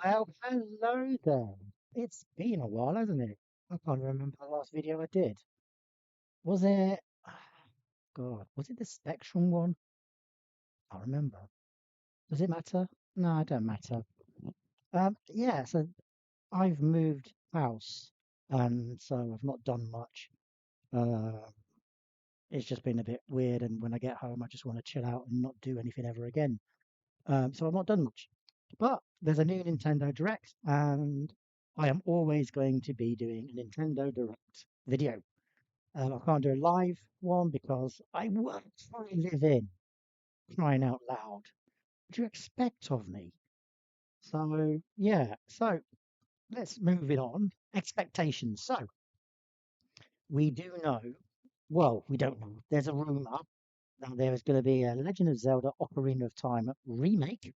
Well, hello there. It's been a while, hasn't it? I can't remember the last video I did. Was it, God, was it the Spectrum one? I can't remember. Does it matter? No, it don't matter. Yeah, so I've moved house, and so I've not done much. Uh, it's just been a bit weird, and when I get home, I just want to chill out and not do anything ever again. So I've not done much. But there's a new Nintendo Direct, and I am always going to be doing a Nintendo Direct video. I can't do a live one because I work for a living, crying out loud. What do you expect of me? So, yeah, so let's move it on. Expectations. So, we do know, well, we don't know. There's a rumor that there is going to be a Legend of Zelda Ocarina of Time remake.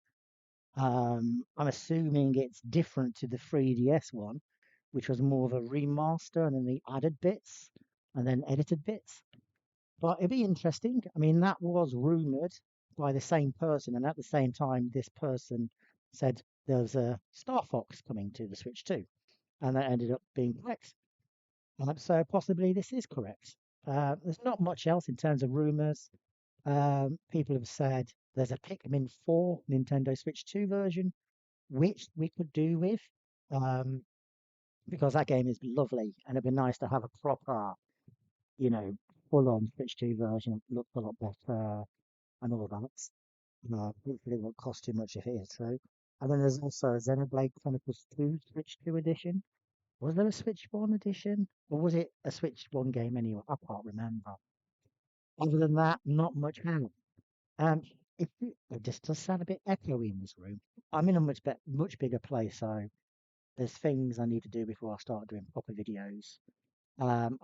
I'm assuming it's different to the 3DS one, which was more of a remaster and then they added bits and then edited bits. But it'd be interesting. I mean, that was rumored by the same person, and at the same time, this person said there was a Star Fox coming to the Switch too, and that ended up being correct. So possibly this is correct. There's not much else in terms of rumors. People have said there's a Pikmin 4 Nintendo Switch 2 version, which we could do with, um, because that game is lovely, and it'd be nice to have a proper, you know, full-on Switch 2 version. It looks a lot better and all that. Hopefully it won't cost too much if it is true. And then there's also a Xenoblade Chronicles 2 Switch 2 edition. Was there a Switch 1 edition? Or was it a Switch 1 game anyway? I can't remember. Other than that, not much else. Um, it just does sound a bit echoey in this room. I'm in a much bigger place, so there's things I need to do before I start doing proper videos. Um,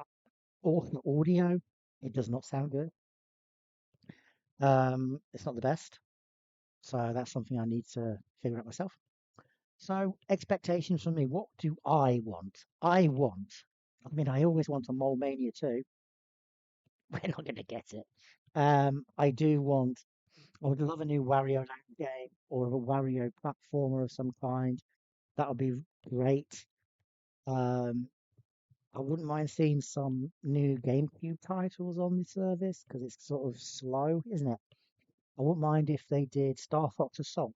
audio, it does not sound good. It's not the best, so that's something I need to figure out myself. So expectations from me. What do I want? I mean, I always want a Mole Mania too. We're not going to get it. I do want. I would love a new Wario Land game or a Wario platformer of some kind. That would be great. Um, I wouldn't mind seeing some new GameCube titles on the service because it's sort of slow, isn't it? I wouldn't mind if they did Star Fox Assault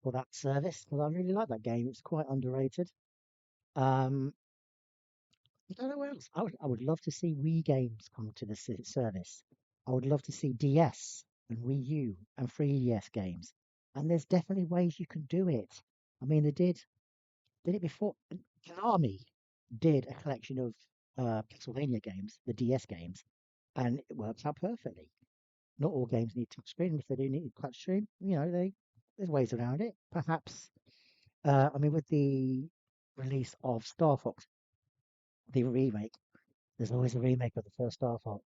for that service because I really like that game. It's quite underrated. Um, I don't know what else. I would love to see Wii games come to the service. I would love to see DS and Wii U and 3DS games. And there's definitely ways you can do it. I mean, they did it before. Konami did a collection of Castlevania games, the DS games, and it works out perfectly. Not all games need touchscreen, and if they do need touchscreen, there's ways around it. Perhaps, I mean, with the release of Star Fox, the remake, there's always a remake of the first Star Fox.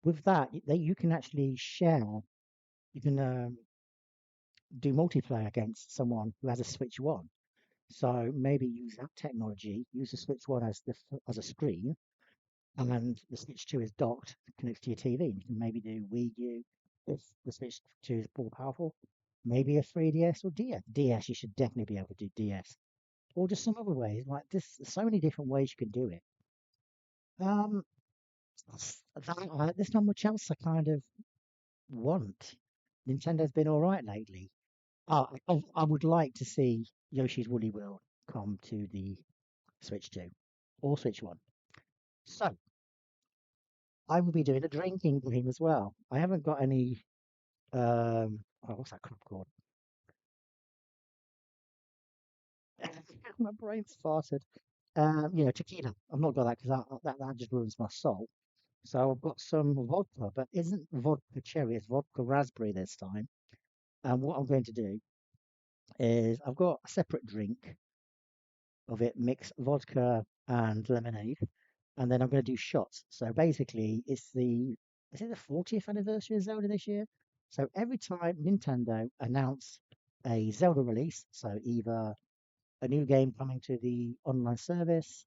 With that, you can actually share. You can do multiplayer against someone who has a Switch One. So maybe use that technology. Use the Switch One as as a screen, and the Switch 2 is docked, connects to your TV. You can maybe do Wii U if the Switch 2 is more powerful. Maybe a 3DS or DS. DS, you should definitely be able to do DS. Or just some other ways. Like this, so many different ways you can do it. Um, there's not much else I kind of want. Nintendo's been all right lately. I would like to see Yoshi's Woolly World come to the Switch 2 or Switch 1. So I will be doing a drinking game as well. I haven't got any what's that crap called? My brain's farted. Tequila. I've not got that because that just ruins my soul. So I've got some vodka, but isn't vodka cherry, it's vodka raspberry this time. And what I'm going to do is I've got a separate drink of it, mix vodka and lemonade, and then I'm going to do shots. So basically, is it the 40th anniversary of Zelda this year? So every time Nintendo announce a Zelda release, so either a new game coming to the online service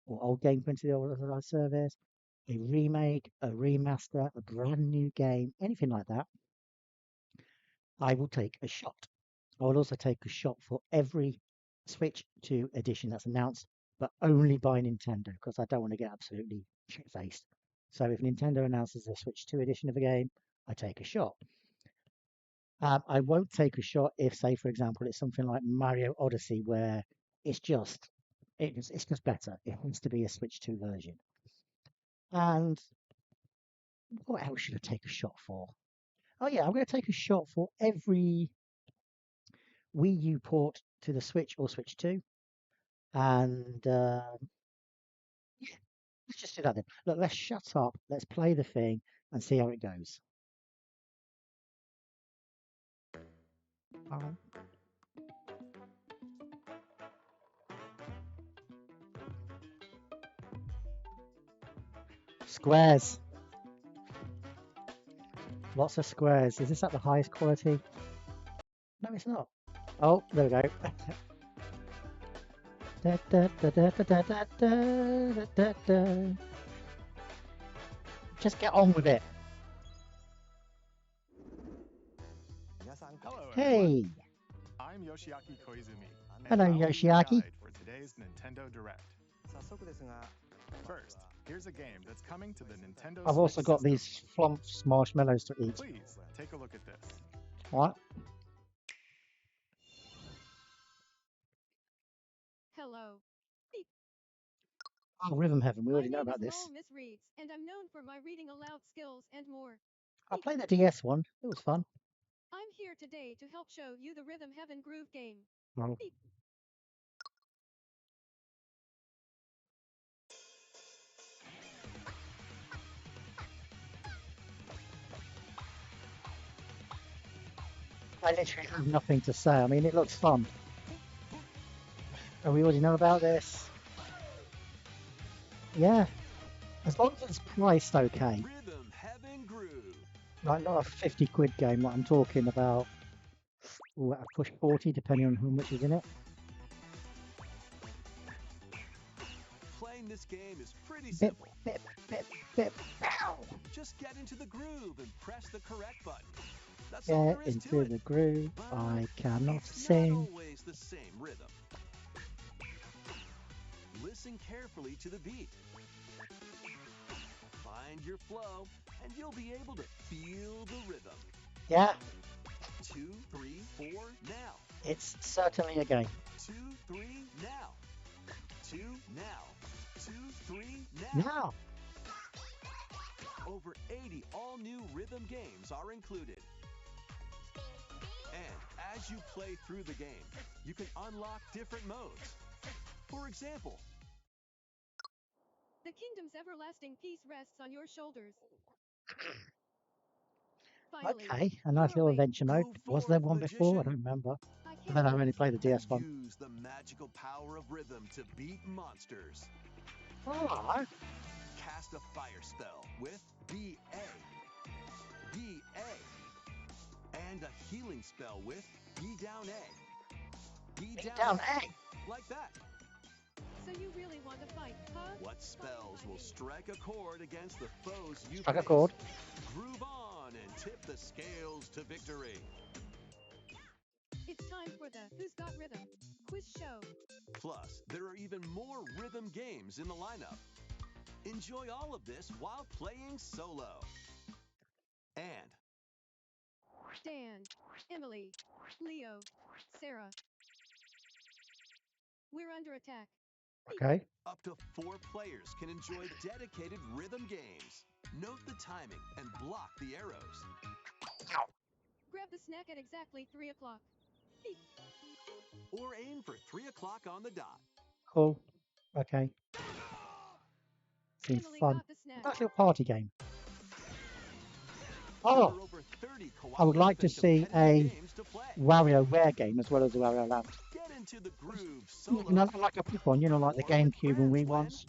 or old game coming to the online service, a remake, a remaster, a brand new game, anything like that, I will take a shot. I will also take a shot for every Switch 2 edition that's announced, but only by Nintendo because I don't want to get absolutely shit-faced. So if Nintendo announces a Switch 2 edition of a game, I take a shot. I won't take a shot if, say, for example, it's something like Mario Odyssey where it's just it's just better. It needs to be a Switch 2 version. And what else should I take a shot for? Oh yeah, I'm going to take a shot for every Wii U port to the Switch or Switch 2. And yeah, let's just do that then. Look, let's shut up. Let's play the thing and see how it goes. Um, Squares. Lots of squares. Is this at the highest quality? No, it's not. Oh, there we go. Da, da, da, da, da, da, da, da, da, da. Just get on with it. Hello, everyone. Hey, I'm Yoshiaki Koizumi. hello and I'll be your Yoshiaki. guide for today's Nintendo Direct. First, here's a game that's coming to the Nintendo I've also Switch got system. these flumps marshmallows to eat. Please take a look at this. What? Hello. Oh, Rhythm Heaven. We My already know name about is this. Lowell Miss Reeds, and I'm known for my reading aloud skills and more. I played the DS one. It was fun. I'm here today to help show you the Rhythm Heaven Groove game. Oh. I literally have nothing to say. I mean, it looks fun. And we already know about this. Yeah. As long as it's priced okay. Rhythm Heaven Groove. Like not a 50 quid game like I'm talking about. Ooh, at a push 40 depending on how much is in it. Playing this game is pretty Bip, simple. bip, bip, bip. Pow! Just get into the groove and press the correct button. That's all Get there is to into it. the groove. But I cannot it's sing. not always the same rhythm. Listen carefully to the beat. Find your flow, and you'll be able to feel the rhythm. Yeah, 2, 3, 4, now. it's certainly a game. 2, 3, now. 2, now. 2, 3, now. Now, Over 80 all-new rhythm games are included. And as you play through the game, you can unlock different modes. For example, The kingdom's everlasting peace rests on your shoulders. Finally, okay, a you nice are little awake. adventure mode. Go Was there forth, one before? I magician. don't remember. I But then I can't only played the DS and one. use the magical power of rhythm to beat monsters. Oh, Cast a fire spell with BA. BA. And a healing spell with B down A. B beat down down A. A. Like that. So you really want to fight, huh? What spells will strike a chord against the foes you Strike a face? chord. Groove on and tip the scales to victory. It's time for the Who's Got Rhythm quiz show. Plus, there are even more rhythm games in the lineup. Enjoy all of this while playing solo. And Dan, Emily, Leo, Sarah. We're under attack. Okay. up to 4 players can enjoy dedicated rhythm games. Note the timing and block the arrows. Grab the snack at exactly 3 o'clock. Or aim for 3 o'clock on the dot. Cool. Okay. Seems Emily fun. got the snack. Nice little party game. There Oh, are over 30 I would like to cooperative see and competitive a games to play. WarioWare game as well as the Wario Land. Get into the groove You solo. know, like a big one, you know, like the or with GameCube and friends Wii when ones.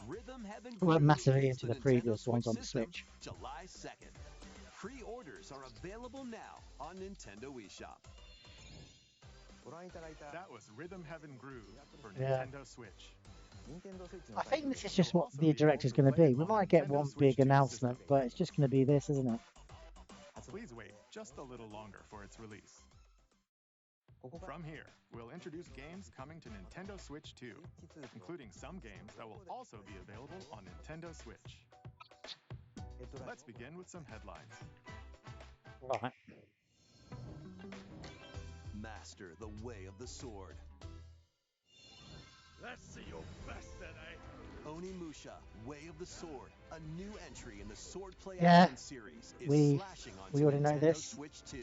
Rhythm Heaven We weren't Groove massively hits into the the Nintendo previous ones Switch on the system Switch. July 2nd. Pre-orders are available now on Nintendo eShop. That was Rhythm Heaven Groove for Yeah. Nintendo Switch. I think this is just what the direct is going to be. We might get one big announcement, but it's just going to be this, isn't it? Please wait just a little longer for its release. From here, we'll introduce games coming to Nintendo Switch 2, including some games that will also be available on Nintendo Switch. Let's begin with some headlines. Right. Master the way of the sword. Let's see your best then, eh? Onimusha, Way of the Sword, a new entry in the Swordplay Yeah, action series, is we slashing onto we already know Nintendo this. Switch 2.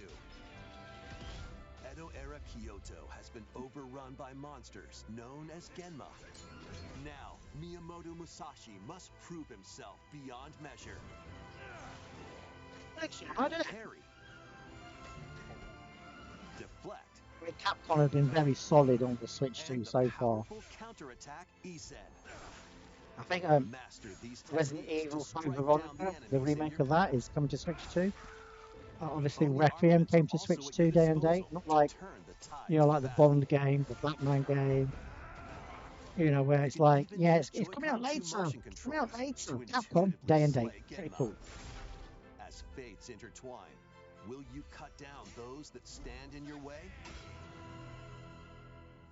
Edo-era Kyoto has been overrun by monsters known as Genma. Now, Miyamoto Musashi must prove himself beyond measure. Actually, I don't know. Parry. Deflect. I mean, Capcom have been very solid on the Switch 2 And the so far. powerful counterattack Isen. I think Master these Resident techniques Evil to 5 strike Veronica, down the enemies in remake your of that, path. is coming to Switch 2. Obviously, Only Requiem armaments came are to also Switch at 2 your day and date. disposal Not to like, turn the tide you know, of like the battle. Bond game, the Batman game, you know, where You it's can like, even yeah, use it's coming out Joy-Con 2 later. motion It's coming out controls later. to Capcom, intuitively day and date. slay Pretty Genma. cool. As fates intertwine, will you cut down those that stand in your way?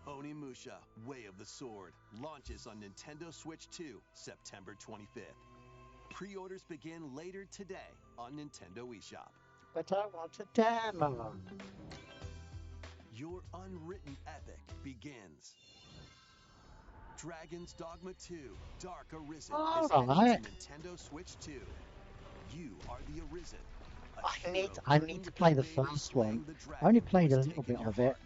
Onimusha, Way of the Sword, launches on Nintendo Switch 2, September 25th. Pre-orders begin later today on Nintendo eShop. But I want a demo. Your unwritten epic begins. Dragon's Dogma 2, Dark Arisen is heading Alright. to Nintendo Switch 2. You are the Arisen. a I hero need burning to with play the flame and first slaying one. the I only dragon played who a has little taken bit your of it. heart.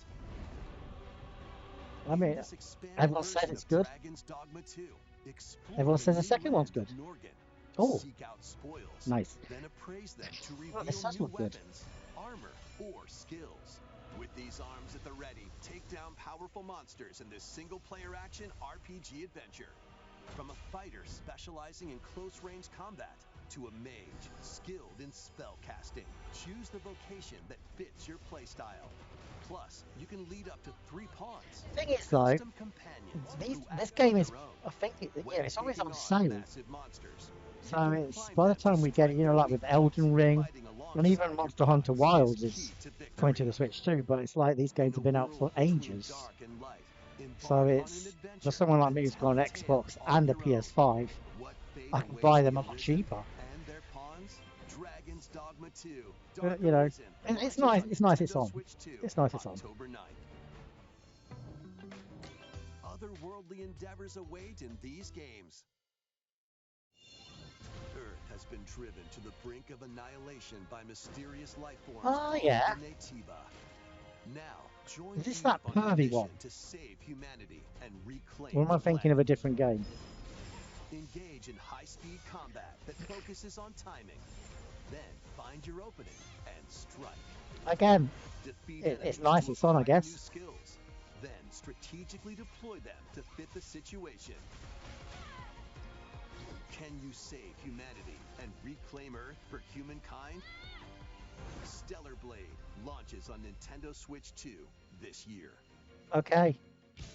I In mean, this expanded everyone said version it's of good. Dragon's Dogma 2, explore Everyone the says the new second one's land good. of Norgan, Oh, seek out spoils, nice. then appraise them to Oh, this reveal does new look good. weapons, armor, or skills. With these arms at the ready, take down powerful monsters in this single-player action RPG adventure. From a fighter specializing in close-range combat to a mage skilled in spell casting, choose the vocation that fits your playstyle. Plus, you can lead up to 3 pawns, Thing is, though, custom companions who this act on game is, their own. I think, When yeah, it's always taking on sale. massive monsters, you So can it's climb by the them to time we get it, strike you know, their like with weak Elden points. Ring, Fighting and alongside even your Monster Hunter gods Wilds is is key to coming to victory. the Switch too. But it's like these games In have a been out for world between ages. dark and light, So embark on an it's, adventure for someone like and me who's tell got an a tale Xbox on and a your own. PS5, What fate I can awaits buy the them a lot Arisen cheaper. and their pawns? Dragon's Dogma 2, But, Dark you know, Arisen, it's launches nice. on It's nice. It's Nintendo on. Switch 2, It's nice. It's on. October 9th. Otherworldly endeavors await in these games. Earth has been driven to the brink of annihilation by mysterious life forms Oh called yeah. the Naytiba. Now, join Is this Eve that on her pervy mission one? to save humanity and reclaim Or am I the thinking of a planet. different game? Engage in high-speed combat that focuses on timing. Then find your opening and strike. Again, Defeat it's enemies nice. to It's on, I acquire new guess. skills. Then strategically deploy them to fit the situation. Can you save humanity and reclaim Earth for humankind? Stellar Blade launches on Nintendo Switch 2 this year. Okay.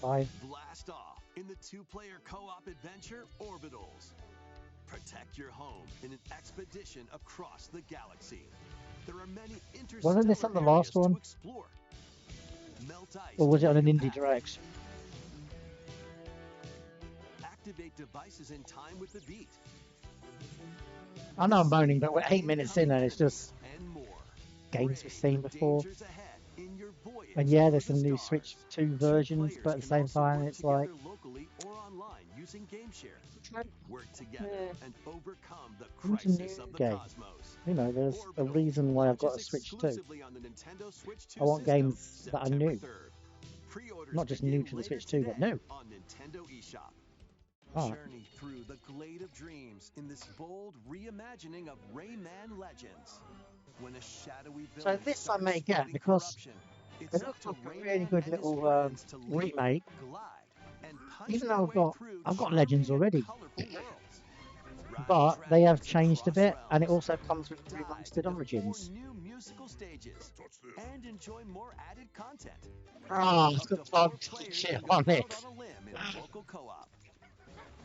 Fine. Blast off in the 2-player co-op adventure Orbitals. Protect your home in an expedition across the galaxy. There are many interstellar Wasn't this on the areas last one? to explore. Melt ice Or was to it on an clear indie your path. direct? Activate devices in time with the beat. I know I'm moaning, but we're 8 minutes in and it's just And more. games we've Brave seen the before. dangers ahead in your voyage And yeah, through there's the some new stars. Switch 2 Two versions, players but at the can same also time, work it's like, together locally or online using GameShare. Work together Yeah. and overcome the What's a crisis new of the game? cosmos. You know, there's a Orbital reason why I've got a launches Switch 2. exclusively on the Nintendo Switch 2 I want system, games that are September new. 3rd. Pre-orders Not just begin new to the later Switch 2, but today new. on Nintendo eShop. Alright. Journey through the Glade of Dreams in this bold reimagining of Rayman Legends. When a shadowy So village this I starts may get spreading because corruption, it's it up looks to like a Rayman really good and his little friends to leap, remake. glide, and punch Even their though way through I've got charming Legends and already, colorful worlds. Ride but they have dragons changed a across bit, and it realms, also comes with dive remastered into 4 Origins. new musical stages, and enjoy more added content. Ah, Up the to 4 fun players shit can go on out it. on a limb in local co-op.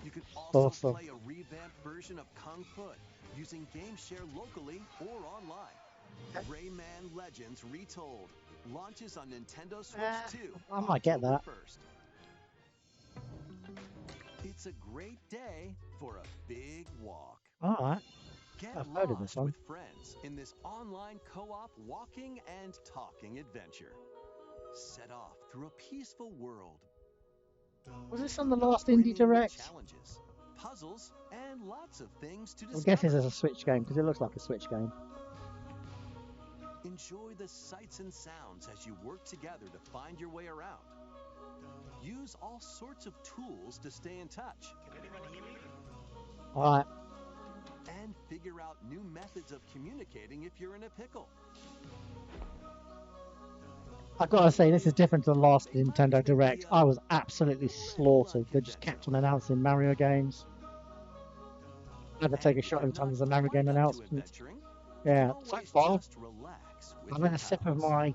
You can also Awesome. play a revamped version of Kung Foot using GameShare locally or online. Rayman Legends Retold. launches on Nintendo Switch 2 I might get October that. 1st. It's a great day for a big walk. Alright. Get I've heard of this lost one. with friends in this online co-op walking and talking adventure. Set off through a peaceful world. Was this on the last Bringing Indie you Direct? Challenges, puzzles, and lots of things to I'm discover. guessing it's a Switch game because it looks like a Switch game. Enjoy the sights and sounds as you work together to find your way around. Use all sorts of tools to stay in touch. Alright. And figure out new methods of communicating if you're in a pickle. I've got to say, this is different to the last Nintendo Direct. I was absolutely slaughtered. They just kept on announcing Mario games. I had to take a shot every time there's a Mario game announcement. Yeah, so far, I've had a sip of my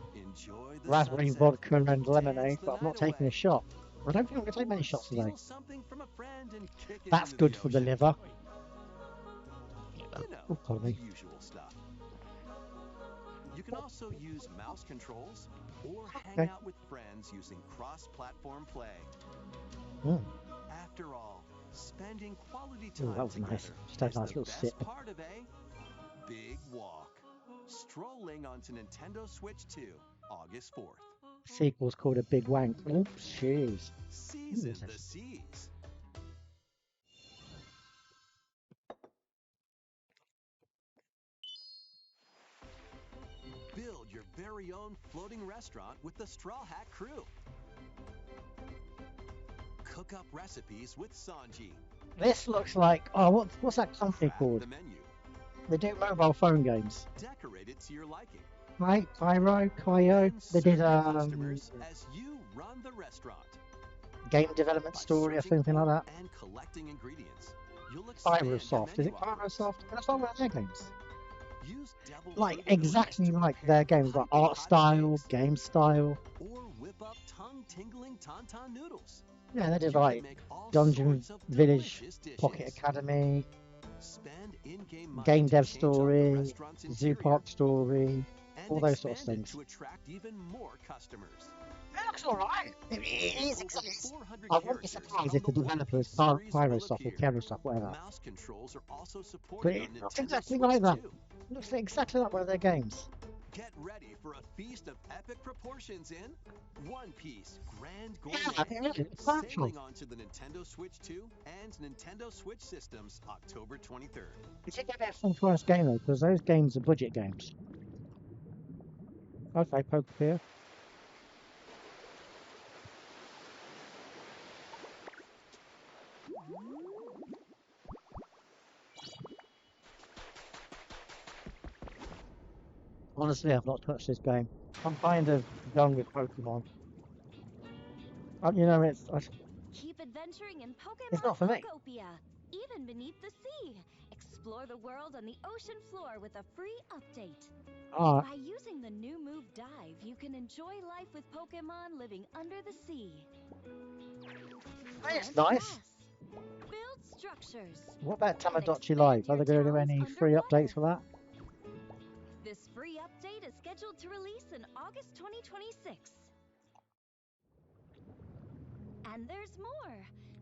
raspberry vodka and lemonade, but I'm not taking a shot. I don't think I'm going to take many shots today. That's good for the liver. Oh, pardon me. Usual stuff. You can also use mouse controls or hang out with friends using cross-platform play. After all, spending quality time that was together nice. Just had a nice is the little best sip. part of a big walk. Strolling onto Nintendo Switch 2, August 4th. Sequel's called A Big Wank. Oh, jeez. Season the seas. Build your very own floating restaurant with the Straw Hat Crew. Cook up recipes with Sanji. This looks like... Oh, what's that company Craft called? the menu. They do mobile phone games. Decorate it to your liking. Right? Kyo. And They did serve your customers as you run the restaurant. game development By story or searching something like for that. and collecting ingredients, you'll expand your Pyrosoft. Is menu it options. Pyrosoft? That's not one of their games. Use double Like, fruit noodles exactly to like prepare their games, like piping art hot style, mix. game style. Or whip up tongue-tingling tauntaun noodles. Yeah, they You did can like make all Dungeon sorts of Village, delicious dishes. Pocket Academy, Spend in-game money Game to Dev change up the Story, restaurant's Zoo interior Park Story, and all those sorts of expand it things. to attract even more customers. It looks alright. It is Over exciting. 400 I wouldn't be characters surprised from if the One developers, Piece series will Pyrosoft or appear. Kerosoft, whatever. Mouse controls are also But supported it on looks Nintendo exactly Switch like that. 2. It looks exactly like one of their games. Get ready for a feast of epic proportions in One Piece Grand Yeah, Gourmet. it is. It's actual. Sailing onto the Nintendo Switch 2 and Nintendo Switch systems October 23rd. It's a good fun first game though, because those games are budget games. Okay, Poker here. Honestly, I've not touched this game. I'm kind of done with Pokemon. You know, Keep adventuring in Pokemon It's not for me. Pokopia, even beneath the sea. Explore the world on the ocean floor with a free update. alright. By using the new move Dive, you can enjoy life with Pokemon living under the sea. It's Plant nice. grass. Build structures. What about And Tamagotchi expand Live? Are your they going to do towns any free underwater. updates for that? This free update is scheduled to release in August 2026. And there's more.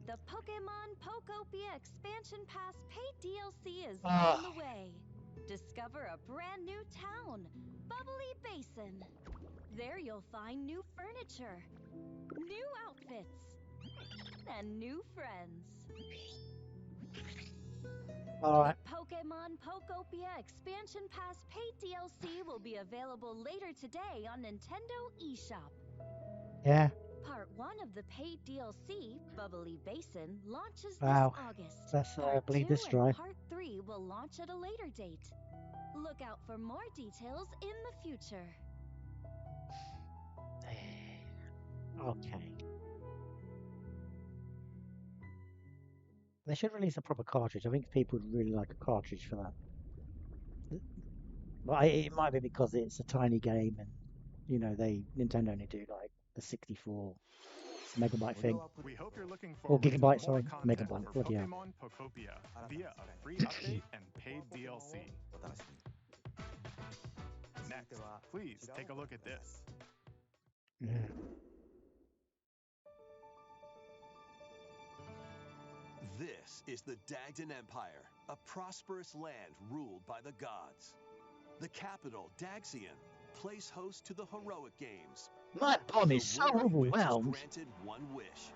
The Pokemon Pokopia Expansion Pass paid DLC is on the way. Discover a brand new town, Bubbly Basin. There you'll find new furniture, new outfits, and new friends. Alright. The Pokemon Pokopia Expansion Pass paid DLC will be available later today on Nintendo eShop. Yeah. Part 1 of the paid DLC, Bubbly Basin, launches Wow. this August. Let's Part bleed 2 this and dry. Part 3 will launch at a later date. Look out for more details in the future. Okay. They should release a proper cartridge. I think people would really like a cartridge for that. But it might be because it's a tiny game and, you know, Nintendo only do like the 64 megabyte thing. We hope you're looking Or forward to gigabyte, more sorry. content Megabyte, for bloody hell. Pokemon Pokopia via a free update and paid DLC. Next, please take a look at this. Yeah. This is the Dagdan Empire, a prosperous land ruled by the gods. The capital, Daxian, plays host to the heroic games. My body is so The warrior witch is overwhelmed. granted one wish.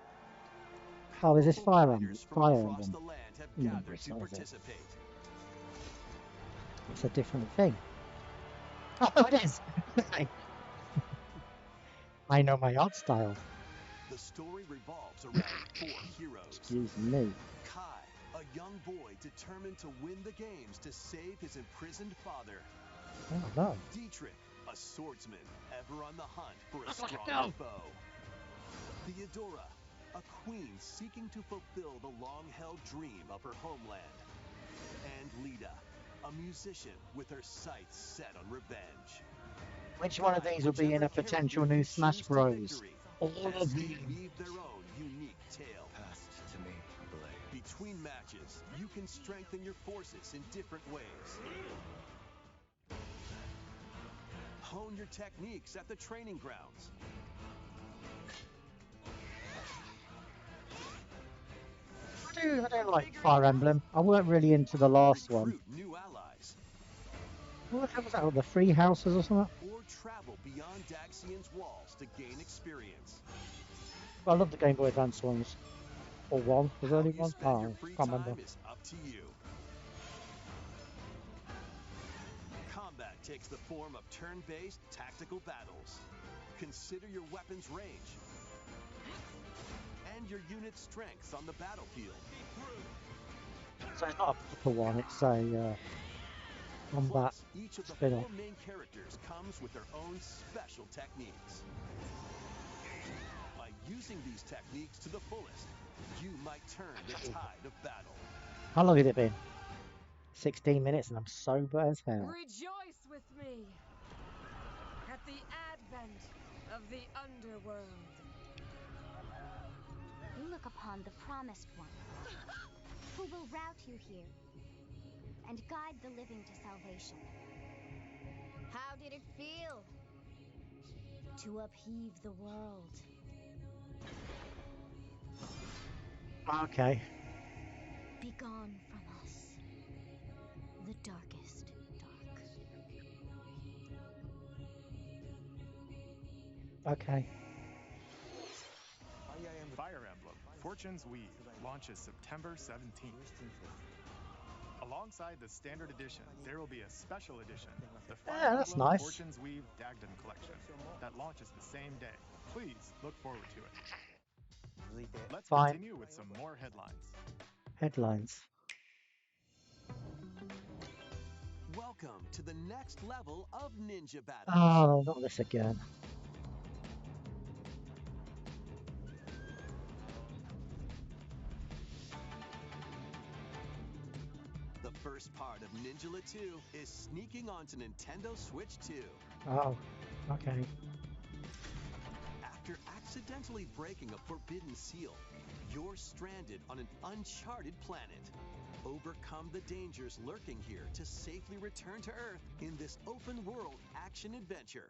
How is this Local Fire fighters Emblem? from Fire across Emblem. the land have Emblem gathered to Precise. participate. It's a different thing. Oh, it is. I know my art style. The story revolves around 4 heroes. Excuse me. Kai, a young boy determined to win the games to save his imprisoned father. Oh no. Dietrich, a swordsman ever on the hunt for a Oh, stronger no. foe. Theodora, a queen seeking to fulfill the long-held dream of her homeland. And Lita, a musician with her sights set on revenge. Which one of these will be in a potential new Smash Bros? All of They them. weave their own unique tale. Passed to me, Blade. Between matches, you can strengthen your forces in different ways. Hone your techniques at the training grounds. I don't like Fire Emblem. I weren't really into the last one. Recruit new allies. What the hell was that? The Free Houses or something? Or travel beyond Daxian's walls to gain experience. I love the Game Boy Advance ones. Or one. Was there How only you one? spend Oh, your free can't time remember. is up to you. Combat takes the form of turn-based tactical battles. Consider your weapon's range and your unit's strengths on the battlefield. So it's not a proper one, it's a combat Plus, each of the spin-off. 4 main characters comes with their own special techniques. By using these techniques to the fullest, you might turn the tide of battle. How long has it been? 16 minutes and I'm sober as hell. Rejoice with me at the advent of the underworld. You look upon the Promised One, who will route you here and guide the living to salvation. How did it feel to upheave the world? Okay. Begone from us, the darkest dark. Okay. Fire Emblem Fortune's Weave launches September 17th. Alongside the standard edition, there will be a special edition, the Fire Yeah, that's Emblem nice. Fortune's Weave Dagdan Collection, that launches the same day. Please look forward to it. Let's Fine. continue with some more headlines. Headlines. Welcome to the next level of Ninja Battle. Oh, not this again. The first part of Ninjala 2 is sneaking onto Nintendo Switch 2. Oh, okay. After accidentally breaking a forbidden seal, you're stranded on an uncharted planet. Overcome the dangers lurking here to safely return to Earth in this open-world action-adventure.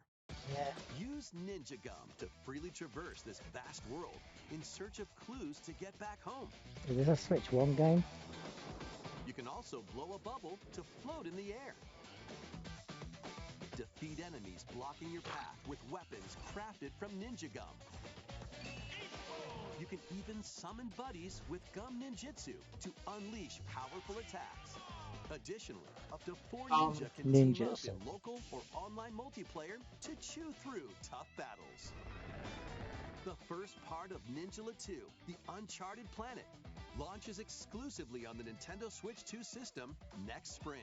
Yeah. Use Ninja Gum to freely traverse this vast world in search of clues to get back home. Is this a Switch 1 game? You can also blow a bubble to float in the air. Defeat enemies blocking your path with weapons crafted from Ninja Gum. You can even summon buddies with Gum Ninjutsu to unleash powerful attacks. Additionally, up to 4 ninja can team up Ninjas. in local or online multiplayer to chew through tough battles. The first part of Ninjala 2, The Uncharted Planet, launches exclusively on the Nintendo Switch 2 system next spring.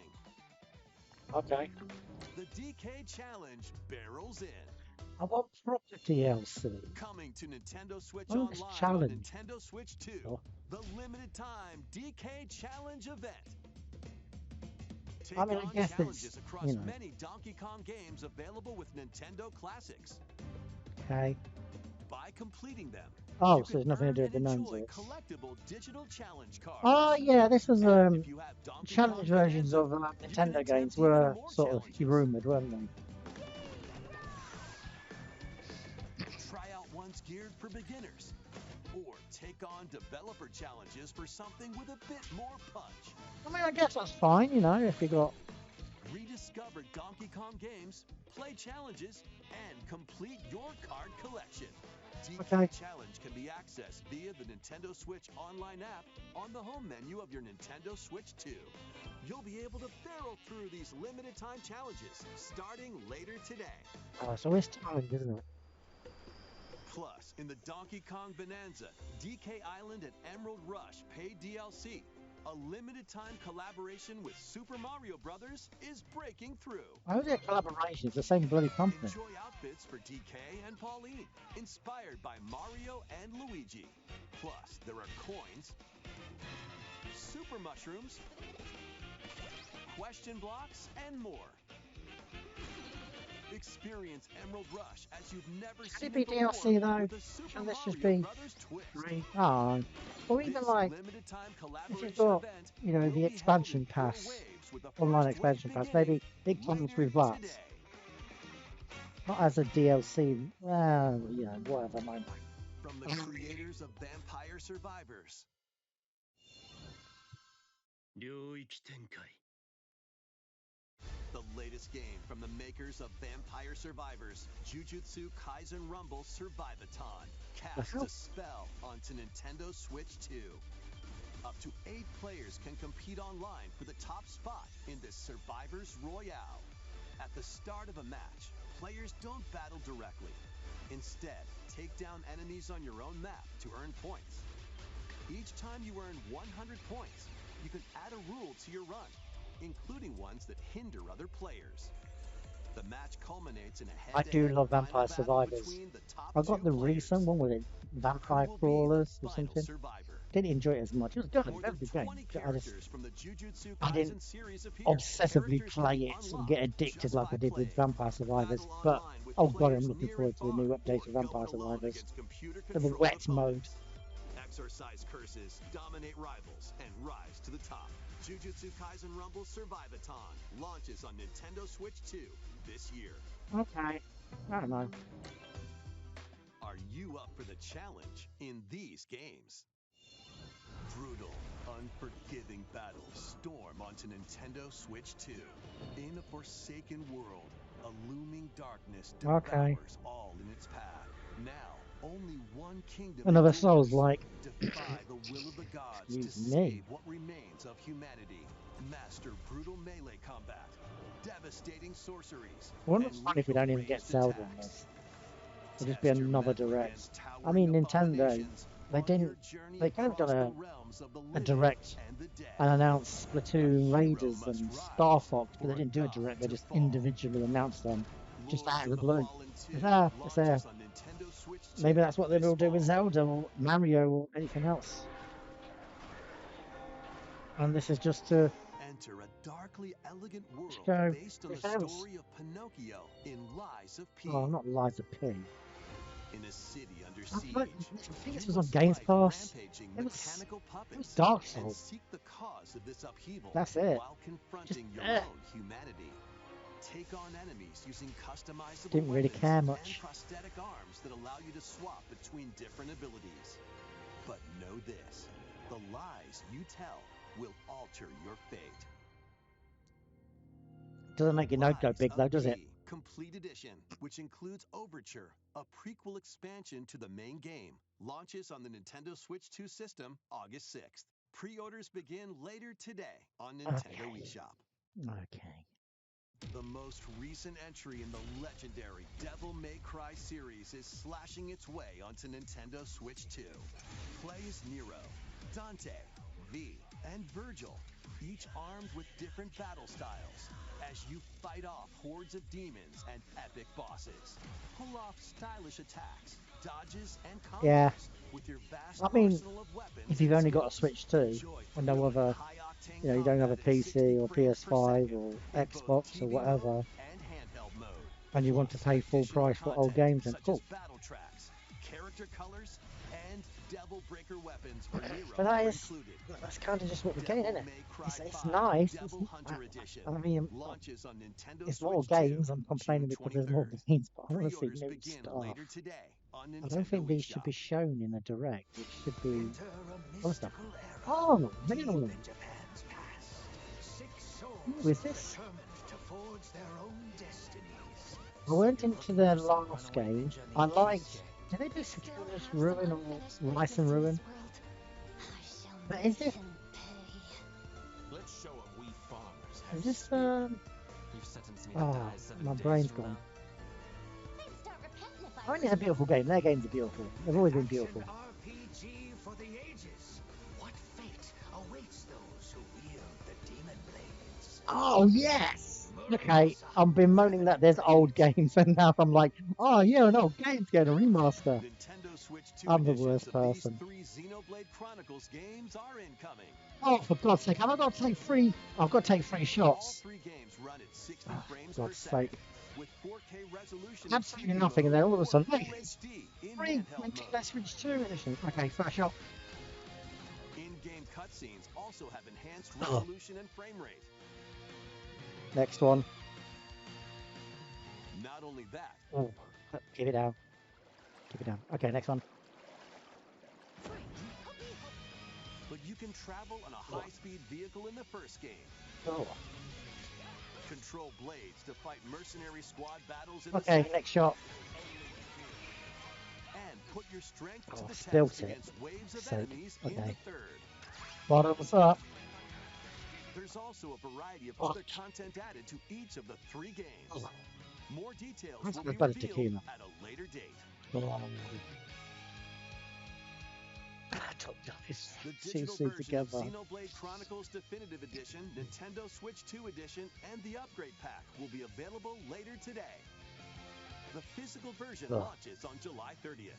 Okay. The DK Challenge barrels in. I want proper DLC. Coming to Nintendo Switch Oh, this Online on challenge. Nintendo Switch 2, Oh. the limited time DK Challenge event. Take I mean, I on guess it's, challenges across you know. many Donkey Kong games available with Nintendo Classics. Okay. By completing them, Oh, you so there's can nothing to earn do with the and enjoy Nunzos. collectible digital challenge cards. Oh yeah, this was And if you have Donkey challenge Kong versions fans, of you can Nintendo attempt games even were more sort of challenges. rumoured, weren't they? geared for beginners. Or take on developer challenges for something with a bit more punch. I mean, I guess that's fine, you know, if you got... Rediscover Donkey Kong games, play challenges, and complete your card collection. DK Challenge can be accessed via the Nintendo Switch online app on the home menu of your Nintendo Switch 2. You'll be able to barrel through these limited time challenges starting later today. Oh, so it's timed, isn't it? Plus, in the Donkey Kong Bonanza, DK Island and Emerald Rush paid DLC, a limited time collaboration with Super Mario Brothers is breaking through. I hope they're collaborations, the same bloody company. Enjoy outfits for DK and Pauline, inspired by Mario and Luigi. Plus, there are coins, super mushrooms, question blocks, and more. Experience Emerald Rush as you've never seen it be DLC though? Can this just be free? Oh, or even like, if you've got, you know, the expansion pass, online expansion pass, maybe it comes with that. Not as a DLC, well, yeah, whatever, mind. From the creators of Vampire Survivors. The latest game from the makers of Vampire Survivors, Jujutsu Kaisen Rumble Survivathon, casts a spell onto Nintendo Switch 2. Up to 8 players can compete online for the top spot in this Survivors Royale. At the start of a match, players don't battle directly. Instead, take down enemies on your own map to earn points. Each time you earn 100 points, you can add a rule to your run, including ones that hinder other players. The match culminates in a head-to-head I do love Vampire Survivors. I got the recent one with it, Vampire Crawlers or something. Didn't enjoy it as much. It was good, very good game. I didn't obsessively play it and get addicted like I did with Vampire Survivors. But oh god, I'm looking forward to the new update of Vampire Survivors. The wet mode. Exorcise curses, dominate rivals, and rise to the top. Jujutsu Kaisen Rumble Survivathon launches on Nintendo Switch 2 this year. Okay, I don't know. Are you up for the challenge in these games? Brutal, unforgiving battles storm onto Nintendo Switch 2. In a forsaken world, a looming darkness devours all in its path. Now, only one kingdom. Another Souls-like. Defy the will of the gods to save what remains of humanity. Master brutal melee combat, devastating sorceries. Wouldn't it be funny if we don't even get Zelda in this? It'll just be another Direct. I mean, Nintendo, they kind of done a Direct and announced Splatoon, Raiders and Star Fox, but they didn't do a Direct, they just individually announced them, just out of the blue. It's there. Maybe that's what they will do with Zelda or Mario or anything else. And this is just to enter a darkly elegant world go, based on the story of Pinocchio in Lies of P. Oh, not Lies of P. In a city under siege, I think this was on Games Pass. It was Dark Souls. Seek the cause of this upheaval. That's it. While confronting your own humanity. Take on enemies using customizable Didn't really care much. and prosthetic arms that allow you to swap between different abilities. But know this, the lies you tell will alter your fate. Doesn't make your note go big though, does it? Complete Edition, which includes Overture, a prequel expansion to the main game, launches on the Nintendo Switch 2 system August 6th. Pre-orders begin later today on Nintendo eShop. Okay. The most recent entry in the legendary Devil May Cry series is slashing its way onto Nintendo Switch 2. Play as Nero, Dante, V, and Virgil, each armed with different battle styles, as you fight off hordes of demons and epic bosses. Pull off stylish attacks, dodges, and combos with your vast arsenal of weapons. If you've only got a Switch 2 and no other, you know, you don't have a PC or PS5 or Xbox or whatever, and you want to pay full price for old games, then cool. Battle tracks, character colors, and Devil Breaker weapons for Nero but that's kind of just what we're getting, isn't it? It's nice. I mean, it's more games. I'm complaining because there's more games, but I want to see new stuff. on I don't think Nintendo these should eShop. be shown in a direct. It should be Enter a other stuff. mystical era Oh, hang deep on. in Japan's past. 6 souls Who is this? determined to forge their own destinies. I went into their last game. I liked. Did they do Saturnus Ruin or Rice and Ruin? But is this Let's show 'em we farmers have is this spirit. You've sentenced me to oh, die 7 my days brain's from gone. now. I'd start repenting if I mean, it's a beautiful game. Their games are beautiful. They've always been beautiful. Action RPG for the ages. What fate awaits those who wield the demon blades? Oh yes. Okay, I've been moaning that there's old games, and now I'm like, oh yeah, an old game's getting a remaster. Nintendo Switch 2 I'm the editions worst of person. these 3 Xenoblade Chronicles games are incoming. Oh, for God's sake, have I got to take three? I've got to take 3 All shots. 3 games run at 60 Oh, frames for per God's second sake. with 4K resolution. and Absolutely preview nothing, and mode then all of a sudden, or hey, Full HD in 3 handheld Nintendo mode. Switch 2 edition. Okay, first shot. In-game cutscenes also have enhanced Oh. resolution and frame rate. Next one. Not only that, Oh, keep it down. Keep it down. Okay, next one. but you can travel on a high-speed vehicle in the first game. Oh. Control blades to fight mercenary squad battles in the Okay, second. next shot. And put your strength to Oh, the spilt test it. against waves of Sake. enemies in Okay. the third. Bottoms up. There's also a variety of Oh. other content added to each of the 3 games. Oh. More details That's will a be better revealed tequila. at a later date. Oh. This The seems digital to version of together. Xenoblade Chronicles Definitive Edition, Nintendo Switch 2 Edition, and the Upgrade Pack will be available later today. The physical version Ugh. launches on July 30th.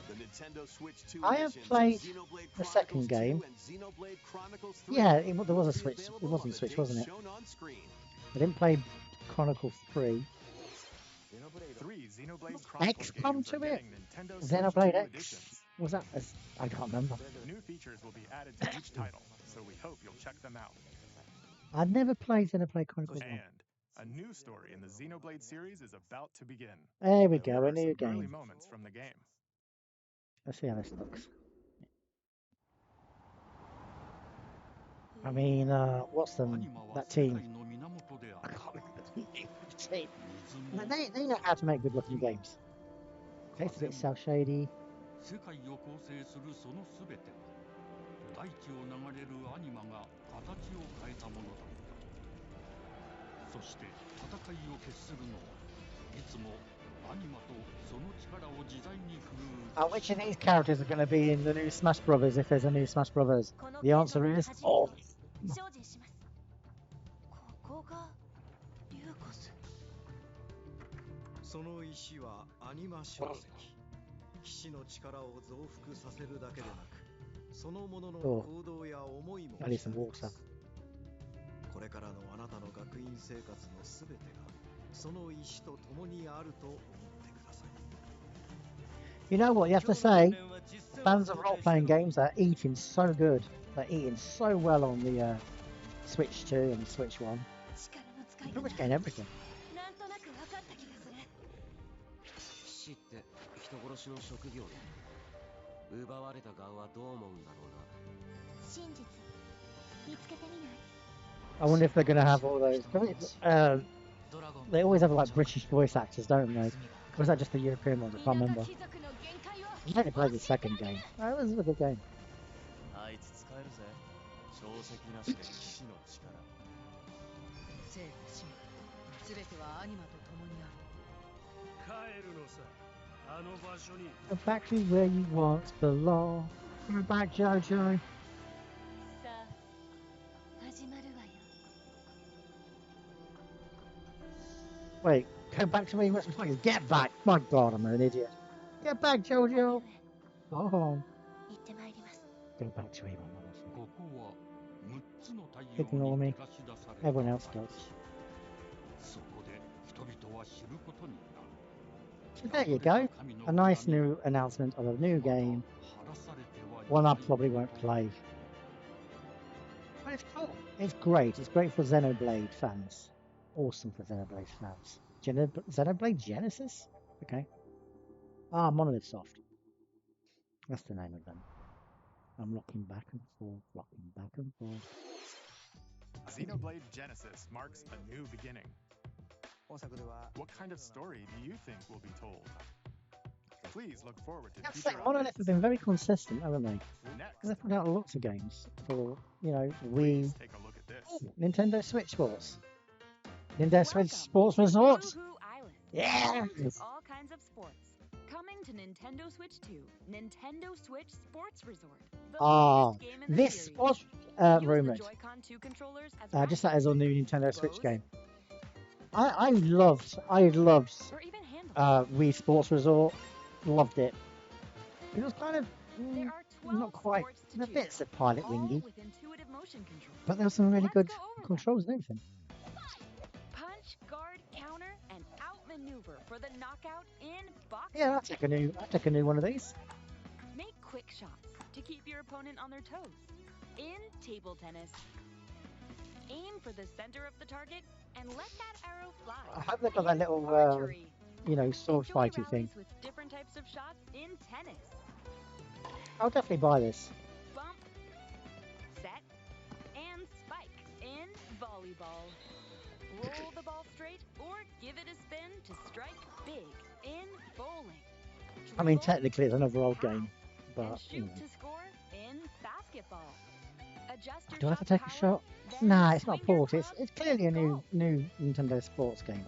The Nintendo Switch 2 I have editions of played Xenoblade the Chronicles second game. 2 and Xenoblade Chronicles 3 Yeah, there was a will be Switch. It available wasn't on the Switch, dates wasn't it? shown on screen. I didn't play Chronicle 3. 3 Xenoblade Chronicles XCOM games to are it? getting Nintendo Switch Xenoblade 2 X? editions. Was that? I can't remember. New features will be added to each title, so we hope you'll check them out. I'd never played Xenoblade Chronicles 1. And a new story in the Xenoblade series is about to begin. There we Here go, are a new some early game. moments from the game. Let's see how this looks. I mean, what's that team? I can't remember the name of the team. But they know how to make good looking games. Okay, it's a bit cel shady. 世界を構成するその全ては大地を流れるアニマが形を変えたものだったそして戦いを決するのはいつもアニマとその力を自在に振るう Which of these characters are going to be in the new Smash Brothers if there's a new Smash Brothers? The answer is all. 精進しますここがリューコスその石はアニマ小石騎士の力を増幅させるだけでなくそのものの行動や思いも I need some water. これからのあなたの学院生活のすべてがその石と共にあると思ってください You know what you have to say? Fans of role-playing games are eating so good. They're eating so well on the Switch 2 and the Switch 1. 力の使い Pretty 方 much getting everything. なんとなく分かった気がする騎士って人殺しの職業で奪われた側はどう思うんだろうな真実見つけてみない I wonder if they're going to have all those. They always have like British voice actors, don't they? Or is that just the European ones? I can't remember. 貴族の限界は I think they played the second game. Oh, this is a good game. あいつ使えるぜ小石なしで騎士の力生と死も全てはアニマと共にある帰るのさあの場所に Go back to where you once belong. Go back, Jojo. さあ始まるわよ Wait, go back to where you once belong. Get back. My God, I'm an idiot. Get back, Jojo. Oh, 行ってまいります go back to where you once ここは6つの太 Ignore 陽 me. に照らし出された Everyone else does. そこで人々は知ることになる So there you go. A nice new announcement of a new game. One I probably won't play. But it's cool. It's great. It's great for Xenoblade fans. Awesome for Xenoblade fans. Xenoblade Genesis? Okay. Ah, Monolith Soft. That's the name of them. I'm rocking back and forth, rocking back and forth. Xenoblade Genesis marks a new beginning. What kind of story do you think will be told? Please look forward to That's future like Monolith have been very consistent, haven't they? Next, They've put out lots of games for, you know, please Wii, take a look at this. Nintendo Switch Sports, Nintendo Switch Sports Resort. Woohoo Island. Yes. All kinds of sports. Coming to Nintendo Switch 2, Nintendo Switch Sports Resort. The latest game in the This series. was Use the rumoured. Joy-Con 2 controllers as Just that is on the new Nintendo Switch bows, game. I loved or even handles. Wii Sports Resort. Loved it. It was kind of There are 12 not quite sports to the choose, bits of Pilot all Wingy, with intuitive motion control. but there were some really Let's good go over them. controls and everything. Punch, guard, counter, and outmaneuver for the knockout in boxing. Yeah, I'll take a new one of these. Make quick shots to keep your opponent on their toes. In table tennis, aim for the center of the target and let that arrow fly. I hope they've got that little, Archery. you know, sword Enjoy fighting thing. rallies with different types of shots in tennis. I'll definitely buy this. Bump, set, and spike in volleyball. Roll the ball straight or give it a spin to strike big in bowling. I mean, Dribble, technically it's an overall game, and but you shoot know. to score in basketball. Adjust your Do I have to shot take a power, shot? then Nah, it's not a swing your port. It's club clearly a and new Nintendo Sports game.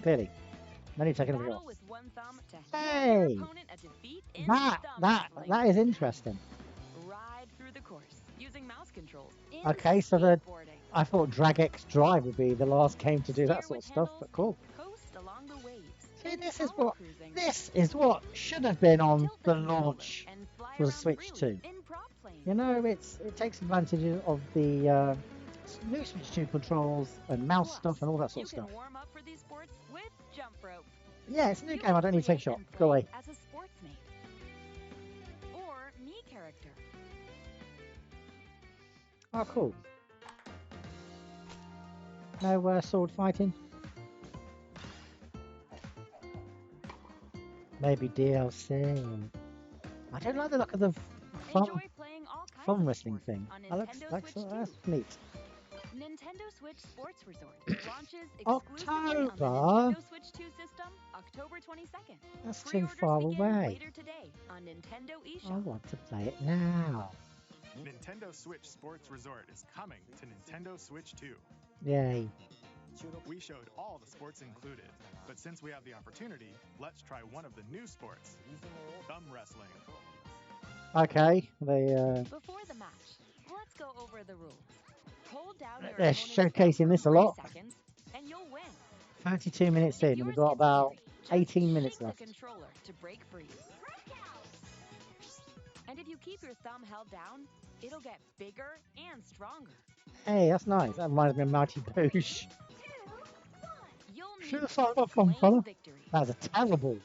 Clearly. No need to take another battle off. with one thumb to hand Hey! your opponent a defeat in That thumb wrestling. that is interesting. Ride through the course using mouse controls. In Okay, so the skateboarding. I thought Drag X Drive would be the last game to do that Steer sort of with stuff, handles but cool. and coast along the waves. See, in power cruising. this is what should have been on Tilt the controller launch and fly for the around Switch freely 2. in prop planes. You know, it takes advantage of the new Switch 2 controls and mouse Plus, stuff and all that sort you of stuff. can warm up for these sports with jump rope. Yeah, it's a new You game. I can don't need to take a create shot. and Go play away. as a sportsmate or me character. Oh, cool. No sword fighting. Maybe DLC. I don't like the look of the Enjoy playing all kinds fun of wrestling sports thing. on That looks Nintendo that's, Switch 2. that's neat. Nintendo Switch Sports Resort launches exclusively on the October? Nintendo Switch 2 system October 22nd. That's too Pre-orders far begin away. later today on Nintendo I eShop. want to play it now. Nintendo Switch Sports Resort is coming to Nintendo Switch 2. Yay. We showed all the sports included, but since we have the opportunity, let's try one of the new sports, thumb wrestling. Okay, Before the match, let's go over the rules. Hold down your they're opponent's thumb showcasing this a for 3 lot. seconds, and you'll win. 32 minutes in, and we've got about 18 minutes Shake left. the controller to break free. And if you keep your thumb held down, it'll get bigger and stronger. Hey, that's nice. That reminds me of Mighty Boosh. You'll Should need have thought to of fun, claim fella. victory. That was a terrible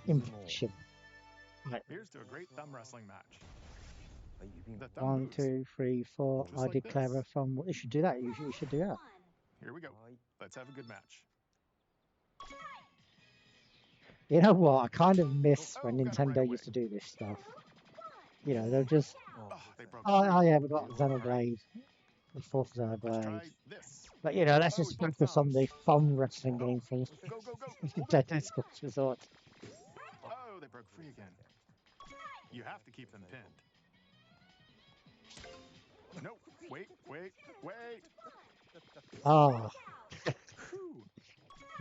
impression. Right. Here's to a great thumb wrestling match. The thumb 1, moves. 2, 3, 4. Just I like declare this. a fun. You should do that. You should do that. Here we go. Let's have a good match. You know what? I kind of miss when got it right Nintendo away. used to do this stuff. You know, they're just. Oh, they broke Oh free. yeah, we've got Xenoblade, the fourth Let's Xenoblade. try this. But you know, let's Oh, just both focus on the thumbs. fun wrestling game from Go, go, go. Nintendo Sports Resort. Oh, they broke free again. You have to keep them pinned. No, wait. Oh, Whew.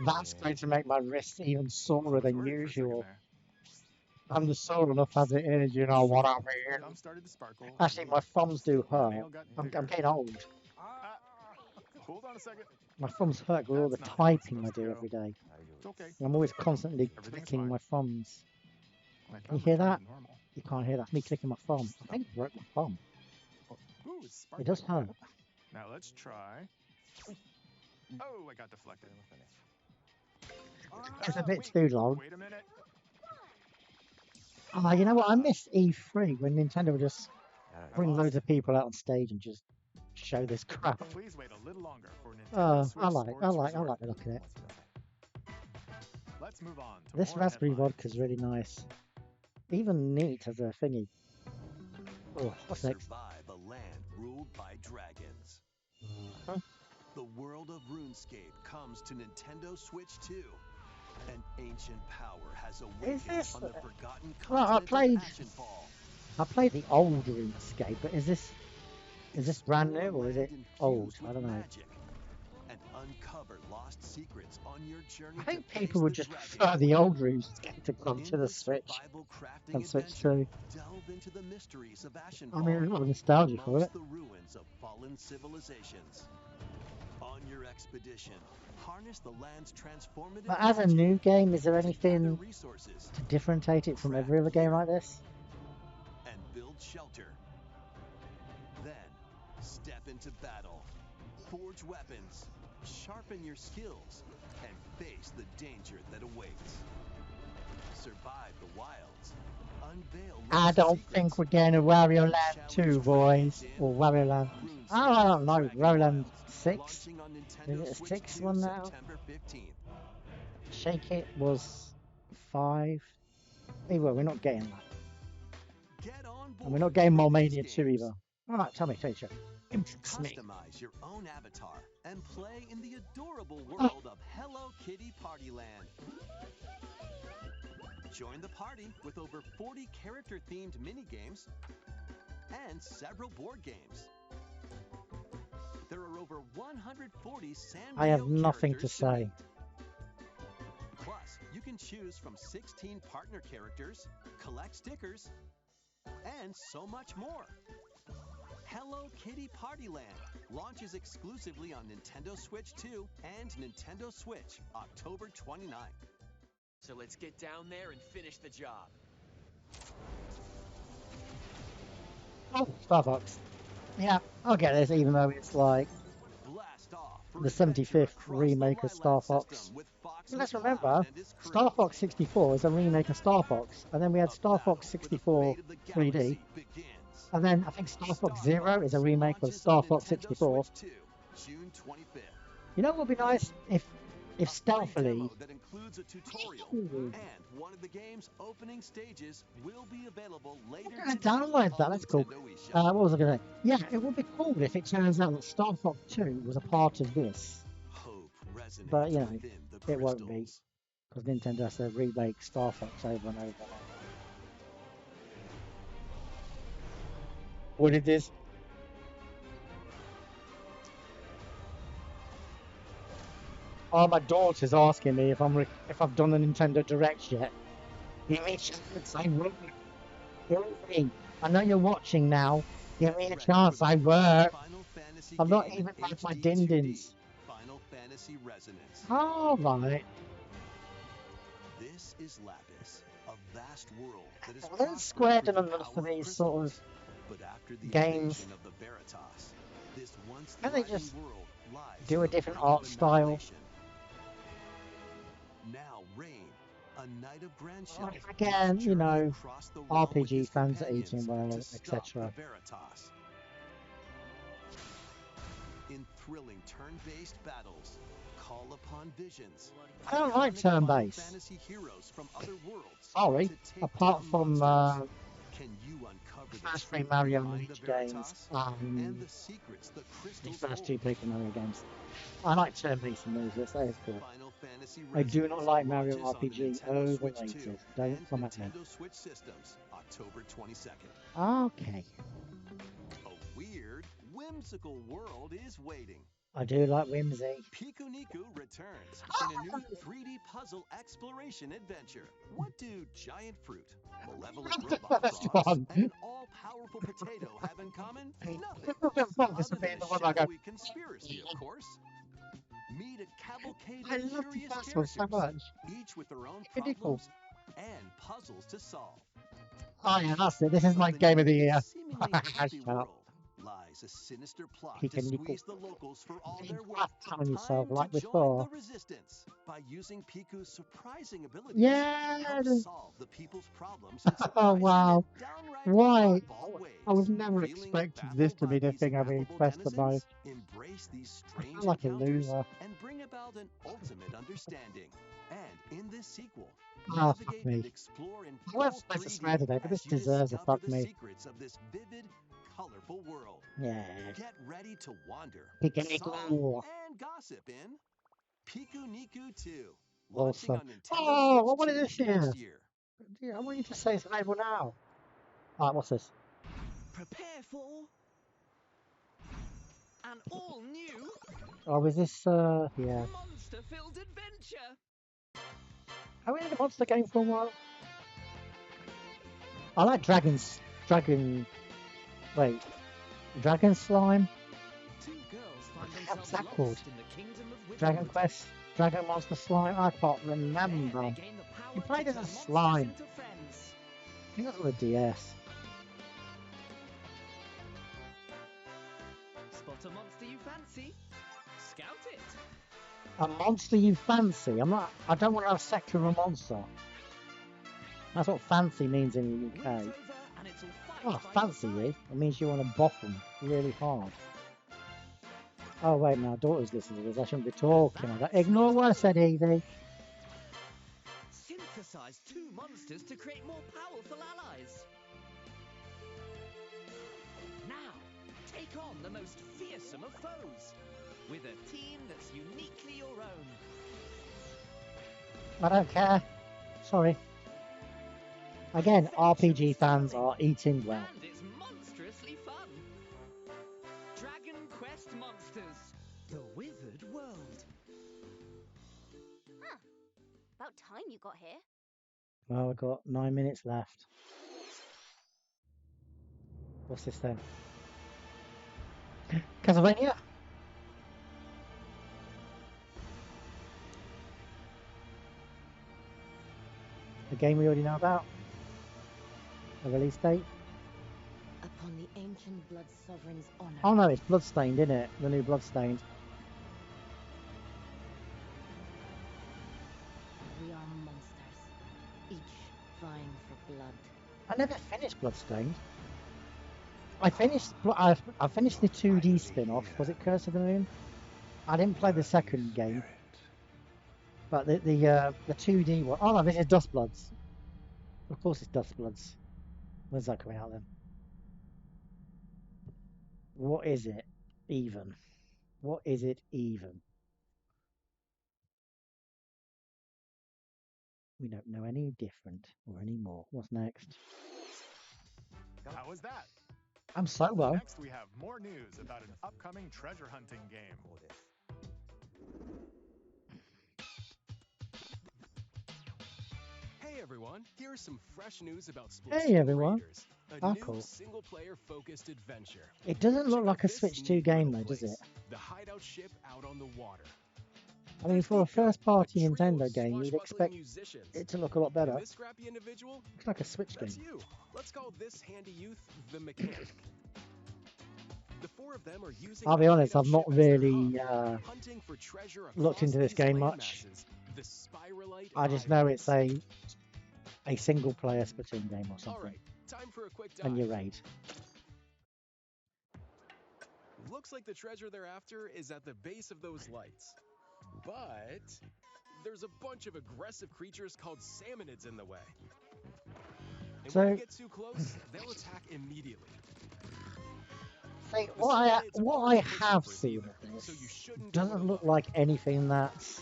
that's going to make my wrists even sorer than Worried for a second usual. there. I'm just sore enough as it is, you know what I mean. Thumb started to sparkle. Actually, my thumbs do hurt. Nail got I'm bigger. getting old. Ah, hold on a second. My thumbs hurt with all the That's not how it's typing I supposed to do go. every day. It's okay. And I'm always constantly Everything's clicking fine. my thumbs. My You thumb hear returned that? to normal. You can't hear that. It's me clicking my thumb. I think I broke my thumb. Ooh, it's It does sparkling. hurt. Now let's try. Oh, I got deflected. It's a bit Wait, too long. Wait a minute. Oh, you know what? I miss E3 when Nintendo would just bring lost. loads of people out on stage and just show this crap. Please wait a little longer for Nintendo Oh, Switch I like Sports Resort. the look of it. Let's Let's move on to This more raspberry headlines. vodka is really nice. Even neat as a thingy. Oh, what's next? Survive a land ruled by dragons. The world of RuneScape comes to Nintendo Switch 2. An ancient power has awakened this- on the forgotten Well, I continent of Ashenfall. I played the old RuneScape, but is this brand new or is it old? I don't know. Magic, and uncover lost secrets on your journey I think to people face would the just dragon. prefer the old RuneScape to come to In the this Switch survival crafting and Switch adventure, 2. delve into the mysteries of Ashenfall. I mean, there's a lot of nostalgia for amongst it. the ruins of fallen civilizations. On your expedition, harness the land's transformative But as a magic new game, is there to gather anything resources to differentiate it from every other game like this? and build shelter. Then, step into battle, forge weapons, sharpen your skills, and face the danger that awaits. Survive the wilds, unveil I lost don't secrets, think we're getting a Wario Land challenge 2, boys. Or Wario Land. RuneScape Oh, I don't know. Dragon Wario Land Wilds, 6? launching on Is Nintendo it a Switch 6 2 one now? September 15th. Shake It was 5. Either way, we're not getting that. Get on board And we're not getting with more these Mania 2 games. either. Alright, tell me. Impress me. Customize your own avatar and play in the adorable Oh. world of Hello Kitty Party Land. Join the party with over 40 character-themed mini-games and several board games. There are over 140 Sanrio I have nothing to characters say. meet. Plus, you can choose from 16 partner characters, collect stickers, and so much more. Hello Kitty Party Land launches exclusively on Nintendo Switch 2 and Nintendo Switch October 29th. So let's get down there and finish the job. Oh, Star Fox. Yeah, I'll get this, even though it's like Blast off for the adventure 75th across the remake of Star Lilac Fox. system with Fox Let's McCloud remember, and his crew. Star Fox 64 is a remake of Star Fox, and then we had Star Fox 64 3D, and then I think Star Fox Zero is a remake of Star Fox 64. June 25th. You know what would be nice if stealthily. Demo that includes a tutorial, and one of the game's opening stages will be available later I today downloaded that. on That's cool. Nintendo eShop. What was I going to say? Yeah, it would be cool if it turns out that Star Fox 2 was a part of this. Hope resonates But you know, within the it won't be, crystals. because Nintendo has to remake Star Fox over and over. What it is? Oh, my daughter's asking me if I've done the Nintendo Direct yet. Give me a chance, I will. Ruby, I know you're watching now. Give me a chance, I work. Final Fantasy I'm not game even had my HD 2D. din-dins. Final Fantasy Resonance. All right. This is Lapis, a vast world that is I don't prospered square through the them enough for power of these sort of crystals. But after the games. invasion of the Veritas, this once Can they thriving just world lies do a on the different brink of art style? annihilation. Now Rain, a knight of Grand Shelf, Again, you know, across the realm with RPG his fans are companions eating well, to stop etc. the Veritas. In thrilling turn-based battles, call upon visions. I don't like iconic Final turn-based. Fantasy heroes from other worlds Sorry, to take apart down from monsters. Can you uncover the first three truth Mario behind Luigi the games Veritas and and the secrets the the crystals first two hold? Paper Mario games. I like turn-based moves, that is cool. Final Fantasy I do not Resonance like Mario launches on the RPG, Nintendo Switch 2 overrated. Don't and come at me. Nintendo Switch systems, October 22nd. Okay, A weird, whimsical world is waiting. I do like whimsy. Pikuniku returns in a new 3D puzzle exploration adventure. What do giant fruit, malevolent robot First frogs, one. and an all-powerful potato have in common? Nothing. This Other would than be a the one I go, shadowy conspiracy, of course. Meet a cavalcade I of love the curious first one so characters, much. each with their own Pretty cool. problems and puzzles to solve. Oh yeah, that's it. This is my game of the year. Seemingly happy Shut up. world lies a sinister plot to Pikuniku. squeeze the locals for all Keep their worth. telling yourself Time like to join before. the resistance by using Piku's surprising abilities. Yeah. Help solve the people's problems in Oh surprising wow. and downright Why? oddball ways. I was never expecting this to be the thing I mean press the most. Embrace these I strange feel like a encounters loser. and bring about an ultimate understanding. And in this sequel, Oh, fuck navigate me. and explore in I was full supposed to 3D swear today, but this as you deserves a discover fuck the me. secrets of this vivid, colorful world. Yeah. Get ready to wander, Pikuniku. solve, and gossip in Pikuniku 2. Launching Awesome. on Nintendo Oh, Switch what wanted 2 this year? next year. Yeah, I want you to say it's available now. Alright, what's this? Prepare for an all-new Oh, is this, yeah. monster-filled adventure. Have we had a monster game for a while? I like Dragon Slime? Two girls find What's themselves that lost called? in the kingdom of Dragon Witherwood. Quest? Dragon Monster Slime? I can't remember. There they gain the power You played to as a turn monsters slime. into friends. I think that's on the DS. Spot a monster you fancy, scout it. A monster you fancy? I don't want to have sex with a monster. That's what fancy means in the UK. And it'll fight Oh, by fancy your you? side. It means you want to boff them really hard. Oh wait, my daughter's listening to this. I shouldn't be talking. Ignore what I said, Evie. Synthesize two monsters to create more powerful allies. Now, take on the most fearsome of foes with a team that's uniquely your own. I don't care. Sorry. Again, RPG fans are eating well. And it's monstrously fun. Dragon Quest Monsters, the Withered World. Huh. About time you got here. Well, we've got 9 minutes left. What's this then? Castlevania? The game we already know about? A release date? Upon the ancient blood sovereign's honor. Oh no, it's Bloodstained, isn't it? The new Bloodstained. We are monsters, each vying for blood. I never finished Bloodstained. I finished the 2D spin-off. Was it Curse of the Moon? I didn't play the second game. But the 2D one. Oh no, this is Dustbloods. Of course it's Dustbloods. When's that coming out then? What is it even? What is it even? We don't know any different or any more. What's next? How was that? I'm so well. Next, we have more news about an upcoming treasure hunting game. Hey everyone, here's some fresh news about Hey everyone. Raiders, a Oh, new cool. single-player focused adventure. It doesn't look Check like out a this Switch neat 2 game little though, does place, it? The hideout ship out on the water. I mean, for a first-party trio Nintendo of game, you'd swashbuckling expect musicians. it to look a lot better. And this scrappy individual? Looks like a Switch That's game. you. Let's call this handy youth the mechanic. The four of them are using I'll be the honest, hideout I've not ship as their really hub, hunting for treasure looked across into this these game land much. masses, the Spiralite I just know Islands. it's a single-player Splatoon game or something. Alright, time for a quick dive. And you raid. Looks like the treasure they're after is at the base of those lights. But there's a bunch of aggressive creatures called salmonids in the way. And So- when you get too close, they'll attack immediately. See, The what I Salmonids have aren't seen either, of so you this shouldn't go doesn't it look alone. like anything that's,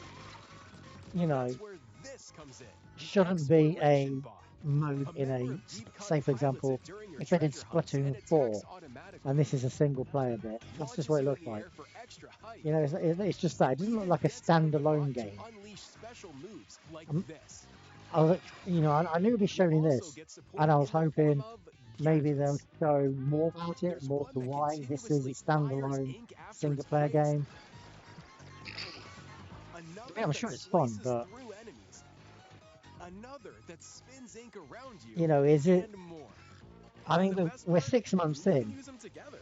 you know, That's where this comes in. shouldn't be a Exploration bot. mode A in member a, of Deep Cut say for pilots example, it during your if they did treasure hunts and Splatoon attacks 4 automatically. and this is a single-player bit, that's just what it looks like. For extra height. You know, it's just that. It doesn't look like a standalone game. Unleash special moves like this. I was, I knew it'd be showing this, and I was hoping maybe they'll show more about it, more to why this is a standalone single-player game. Another Yeah, I'm that sure it's fun, slices but through enemies. Another that spins ink around you. you know, is it? And more. I mean, The best we're part, 6 months you can in, use them together.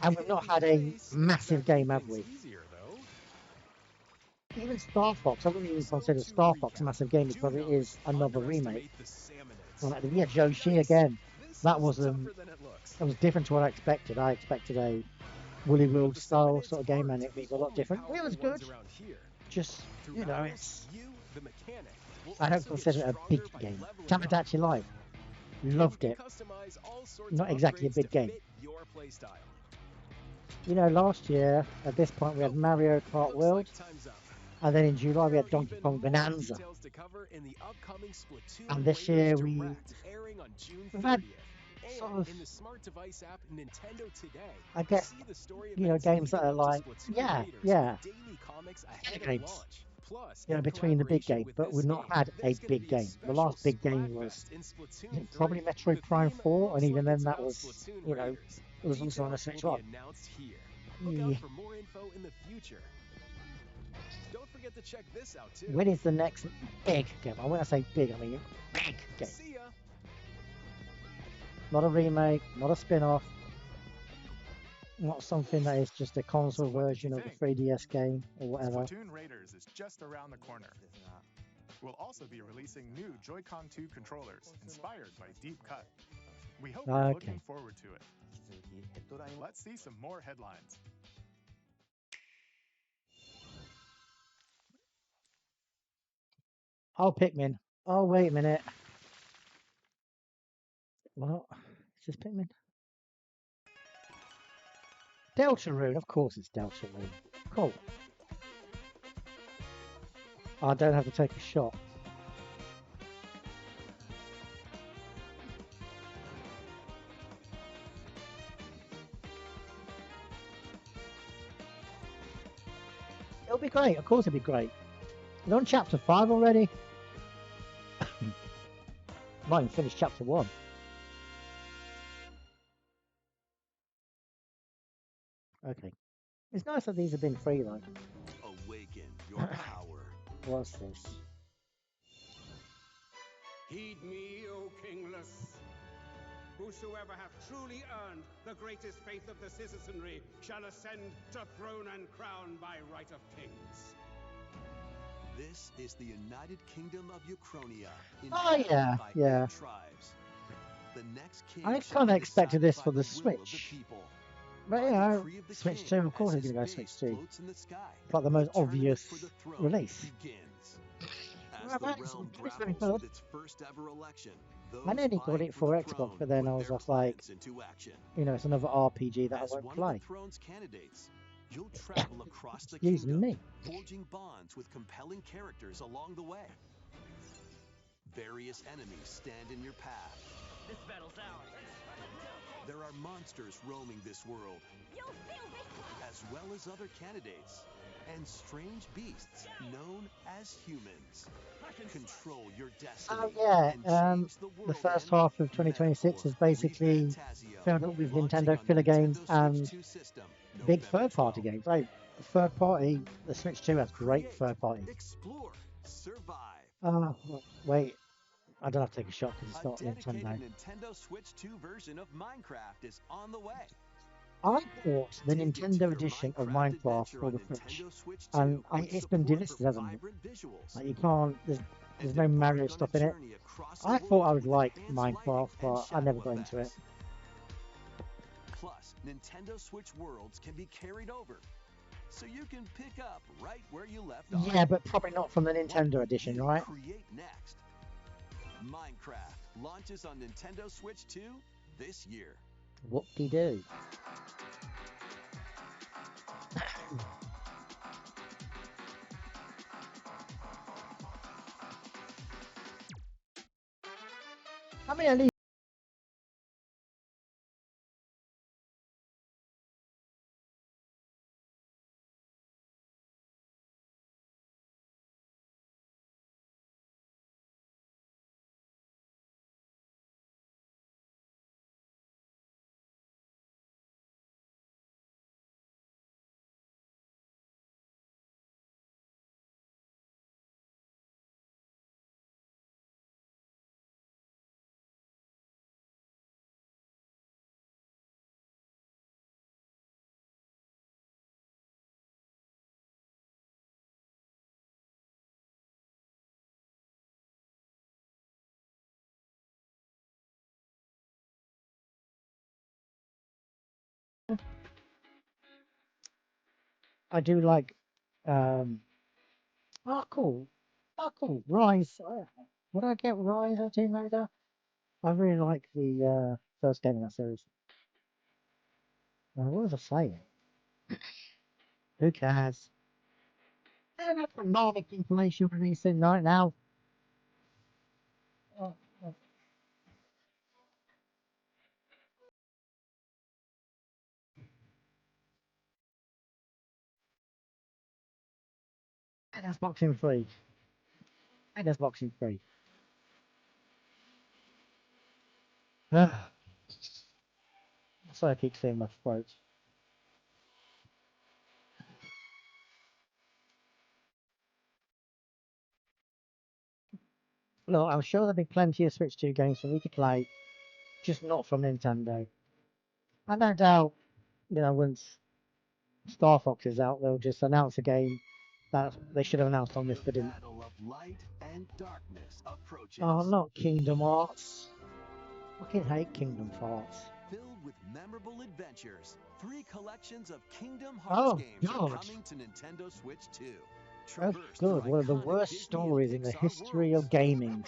and we've not had a massive game, have we? Easier though. Even Star Fox, I wouldn't even consider Star Fox a massive game because it is another remake. The salmonids. Like, yeah, Joshi again. This that was tougher than it looks. that was different to what I expected. I expected a Woolly World style sort of game, and it was a lot different. It was good. Just, you know, it's. I don't consider it a big game. Tamagotchi Life. Loved it. Not exactly a big game. You know, last year, at this point, we had Mario Kart World. And then in July, we had Donkey Kong Bonanza. And this year, we've had sort of, I guess, you know, games that are like, yeah, games, you know, between the big games, but we've not had a big game. The last big game was probably Metroid Prime 4, and even then that was, you know, it was also on a Switch 1. Yeah. Don't forget to check this out too. When is the next big game? And when I say big, I mean big game. Not a remake, not a spin-off, not something that is just a console version of the 3DS game or whatever. Splatoon Raiders is just around the corner. We'll also be releasing new Joy-Con 2 controllers inspired by Deep Cut. We hope you're looking forward to it. Let's see some more headlines. Oh, Pikmin. Oh, wait a minute. What? Is this Pikmin? Deltarune. Of course it's Deltarune. Cool. I don't have to take a shot. It'll be great. Of course it'll be great. We're on chapter 5 already. Might even finish chapter 1. Okay. It's nice that these have been free though. Awaken your power. What's this? Heed me, O kingless. Whosoever hath truly earned the greatest faith of the citizenry shall ascend to throne and crown by right of kings. This is the United Kingdom of Uchronia. Oh yeah, yeah. Tribes. The next king I kind of expected this for the Switch. But you know, Switch 2, of course it's going to go Switch 2. But the most obvious release. It's very good. I nearly got it for Xbox, but then I was just like, you know, it's another RPG that I won't play. You'll travel across the kingdom, forging bonds with compelling characters along the way. Various enemies stand in your path. This battle's ours. There are monsters roaming this world, as well as other candidates, and strange beasts known as humans. Control your destiny. Oh yeah, the first half of 2026 is basically filled up with Nintendo filler games and big third-party games. Like third-party, the Switch 2 has great third-party. Explore, survive. Wait, I don't have to take a shot because it's not Nintendo. Nintendo Switch 2 version of Minecraft is on the way. I bought the Nintendo edition of Minecraft for the Switch, and it's been delisted, hasn't it? Like you can't, there's no Mario stuff in it. I thought I would like Minecraft, but I never got into it. Plus, Nintendo Switch Worlds can be carried over, so you can pick up right where you left off. Yeah, but probably not from the Nintendo edition, right? Create next. Minecraft launches on Nintendo Switch 2 this year. Whoop-de-doo. How many are these? I do like cool. Rise. Would I get Rise or Tomb Raider? I really like the first game in that series. What was I saying? Who cares? That's a lot of information releasing right now. And that's Boxing 3. And that's Boxing 3. That's why I keep saying my throat. Look, I'm sure there'll be plenty of Switch 2 games for me to play, just not from Nintendo. I no doubt, once Star Fox is out, they'll just announce a game that they should have announced on this, but didn't. Battle of light and darkness approaches. Oh, not Kingdom Hearts. I fucking hate Kingdom Hearts. Filled with memorable adventures, 3 collections of Kingdom Hearts games are coming to Nintendo Switch 2. Oh, good. One of the worst stories in the history of gaming.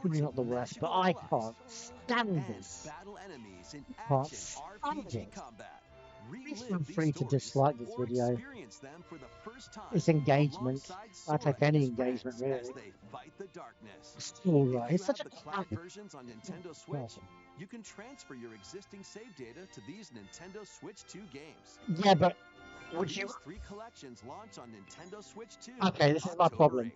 Probably not the worst, but I can't stand this. Can't stand it. Please feel free to dislike this video. It's engagement. I take any engagement, really. It's alright. It's such a crap versions on Nintendo Switch. You can transfer your existing save data to these Nintendo Switch 2 games. Yeah, but would you? 3 collections launch on Nintendo Switch 2. Okay, this is my problem.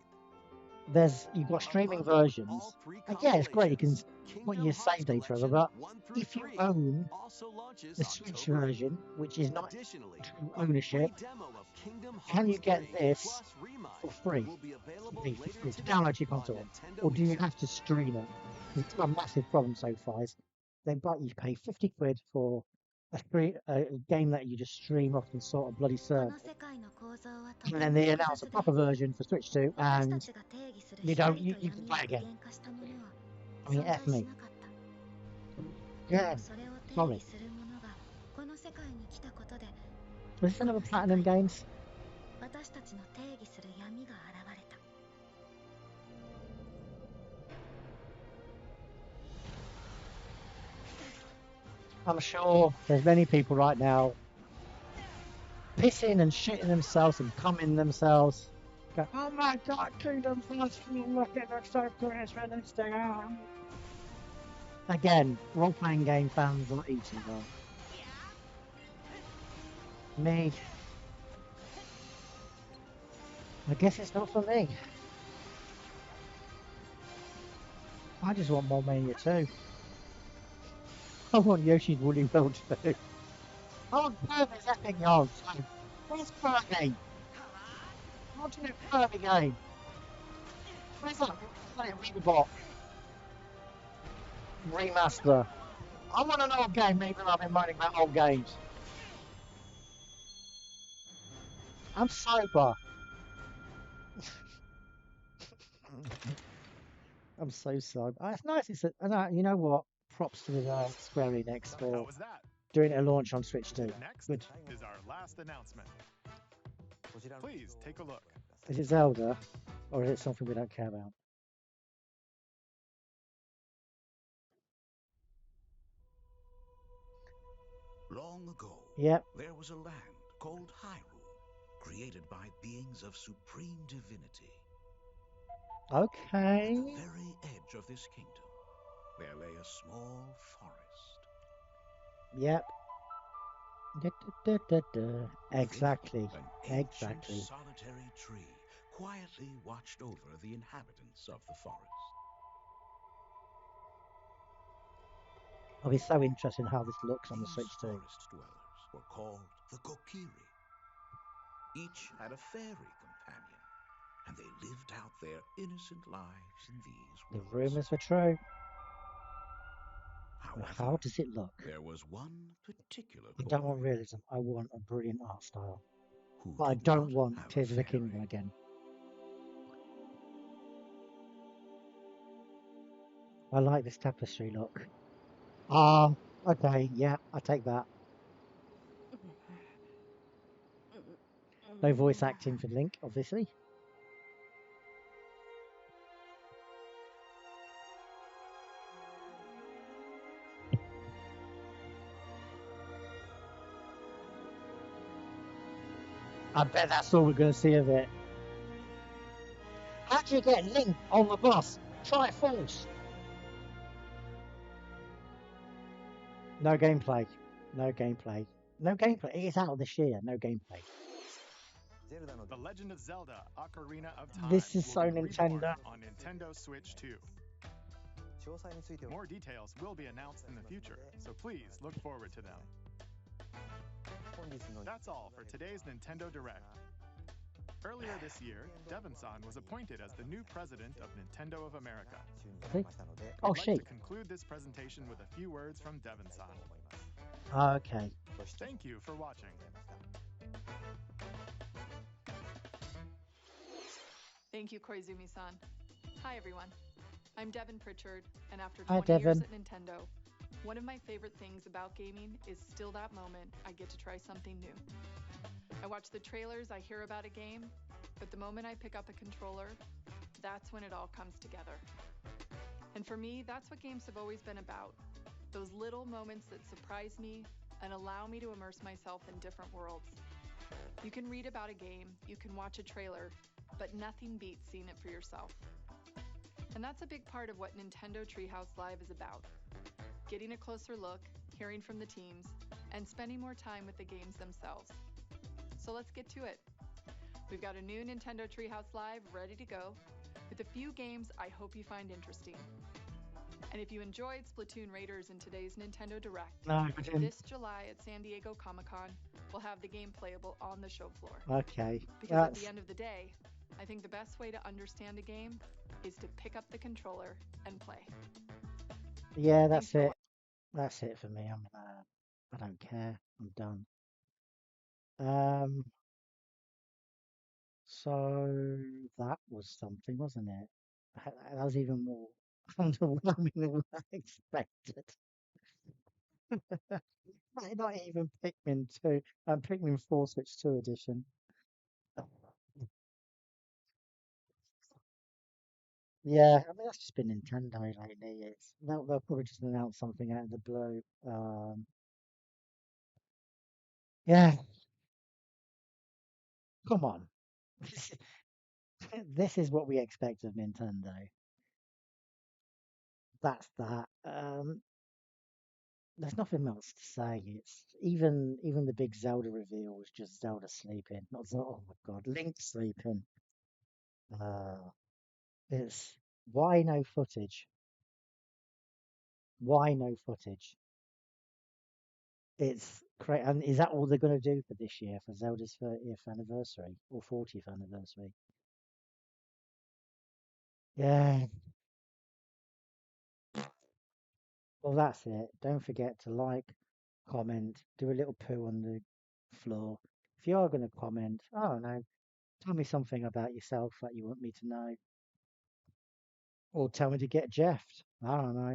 You've got streaming versions, and yeah, it's great. You can put your save data over, but if you own the Switch version, which is not true ownership, can you get this for free? To download your console, or do you have to stream it? It's a massive problem so far. You pay 50 quid for a game that you just stream off some sort of bloody server, and then they announce a proper version for Switch 2, and you can play again. I mean, F me. Yeah, sorry. Was this another Platinum Games? I'm sure there's many people right now pissing and shitting themselves and cumming themselves. Go, oh my god, Kingdom Hearts, look at it, so good, it's realistic. Again, role-playing game fans are eating well. Me. I guess it's not for me. I just want more Mania 2. I want Yoshi's Woolly World 2. I want Kirby's Epic Yarn 2. Where's Kirby? I want a new Kirby game. Where's that Rebot remaster? I want an old game, even though I've been moaning about old games. I'm sober. I'm so sober. It's nice. You know what? Props to the Square Enix for doing a launch on Switch 2. Next Good. is our last announcement. Please take a look. Is it Zelda, or is it something we don't care about? Long ago, there was a land called Hyrule, created by beings of supreme divinity. Okay. At the very edge of this kingdom, there lay a small forest. Yep. Exactly. Exactly. A solitary tree quietly watched over the inhabitants of the forest. I'll be so interested in how this looks on the Switch 2. Forest dwellers were called the Kokiri. Each had a fairy companion, and they lived out their innocent lives in these The woods. rumours were true. However, how does it look? There was one particular I don't want realism. I want a brilliant art style. But I don't want Tears of the Kingdom again. I like this tapestry look. Okay, yeah, I take that. No voice acting for Link, obviously. I bet that's all we're going to see of it. How do you get Link on the bus? Triforce. No gameplay. No gameplay. No gameplay. It is out this year. No gameplay. The Legend of Zelda: Ocarina of Time. This is so Nintendo. On Nintendo Switch 2. More details will be announced in the future, so please look forward to them. That's all for today's Nintendo Direct. Earlier this year, Devon-san was appointed as the new president of Nintendo of America. Oh, I'd like to conclude this presentation with a few words from Devon-san. Okay. Thank you for watching. Thank you, Koizumi-san. Hi, everyone. I'm Devon Pritchard, and after Hi, 20 years Devon. at Nintendo, one of my favorite things about gaming is still that moment I get to try something new. I watch the trailers, I hear about a game, but the moment I pick up a controller, that's when it all comes together. And for me, that's what games have always been about. Those little moments that surprise me and allow me to immerse myself in different worlds. You can read about a game, you can watch a trailer, but nothing beats seeing it for yourself. And that's a big part of what Nintendo Treehouse Live is about. Getting a closer look, hearing from the teams, and spending more time with the games themselves. So let's get to it. We've got a new Nintendo Treehouse Live ready to go, with a few games I hope you find interesting. And if you enjoyed Splatoon Raiders in today's Nintendo Direct, No, I didn't. this July at San Diego Comic-Con, we'll have the game playable on the show floor. Okay. Because at the end of the day, I think the best way to understand a game is to pick up the controller and play. Yeah, that's it. That's it for me. I don't care. I'm done. So that was something, wasn't it? That was even more underwhelming than what I expected. Not even Pikmin 2, Pikmin 4 Switch 2 edition. Yeah, I mean that's just been Nintendo lately. They'll probably just announce something out of the blue. Yeah, come on. This is what we expect of Nintendo. That's that. There's nothing else to say. It's even the big Zelda reveal was just Zelda sleeping. Not Zelda. Oh my God, Link sleeping. It's why no footage? Why no footage? It's great. And is that all they're going to do for this year for Zelda's 30th anniversary or 40th anniversary? Yeah. Well, that's it. Don't forget to like, comment, do a little poo on the floor. If you are going to comment, I don't know, tell me something about yourself that you want me to know. Or tell me to get Jeffed. I don't know.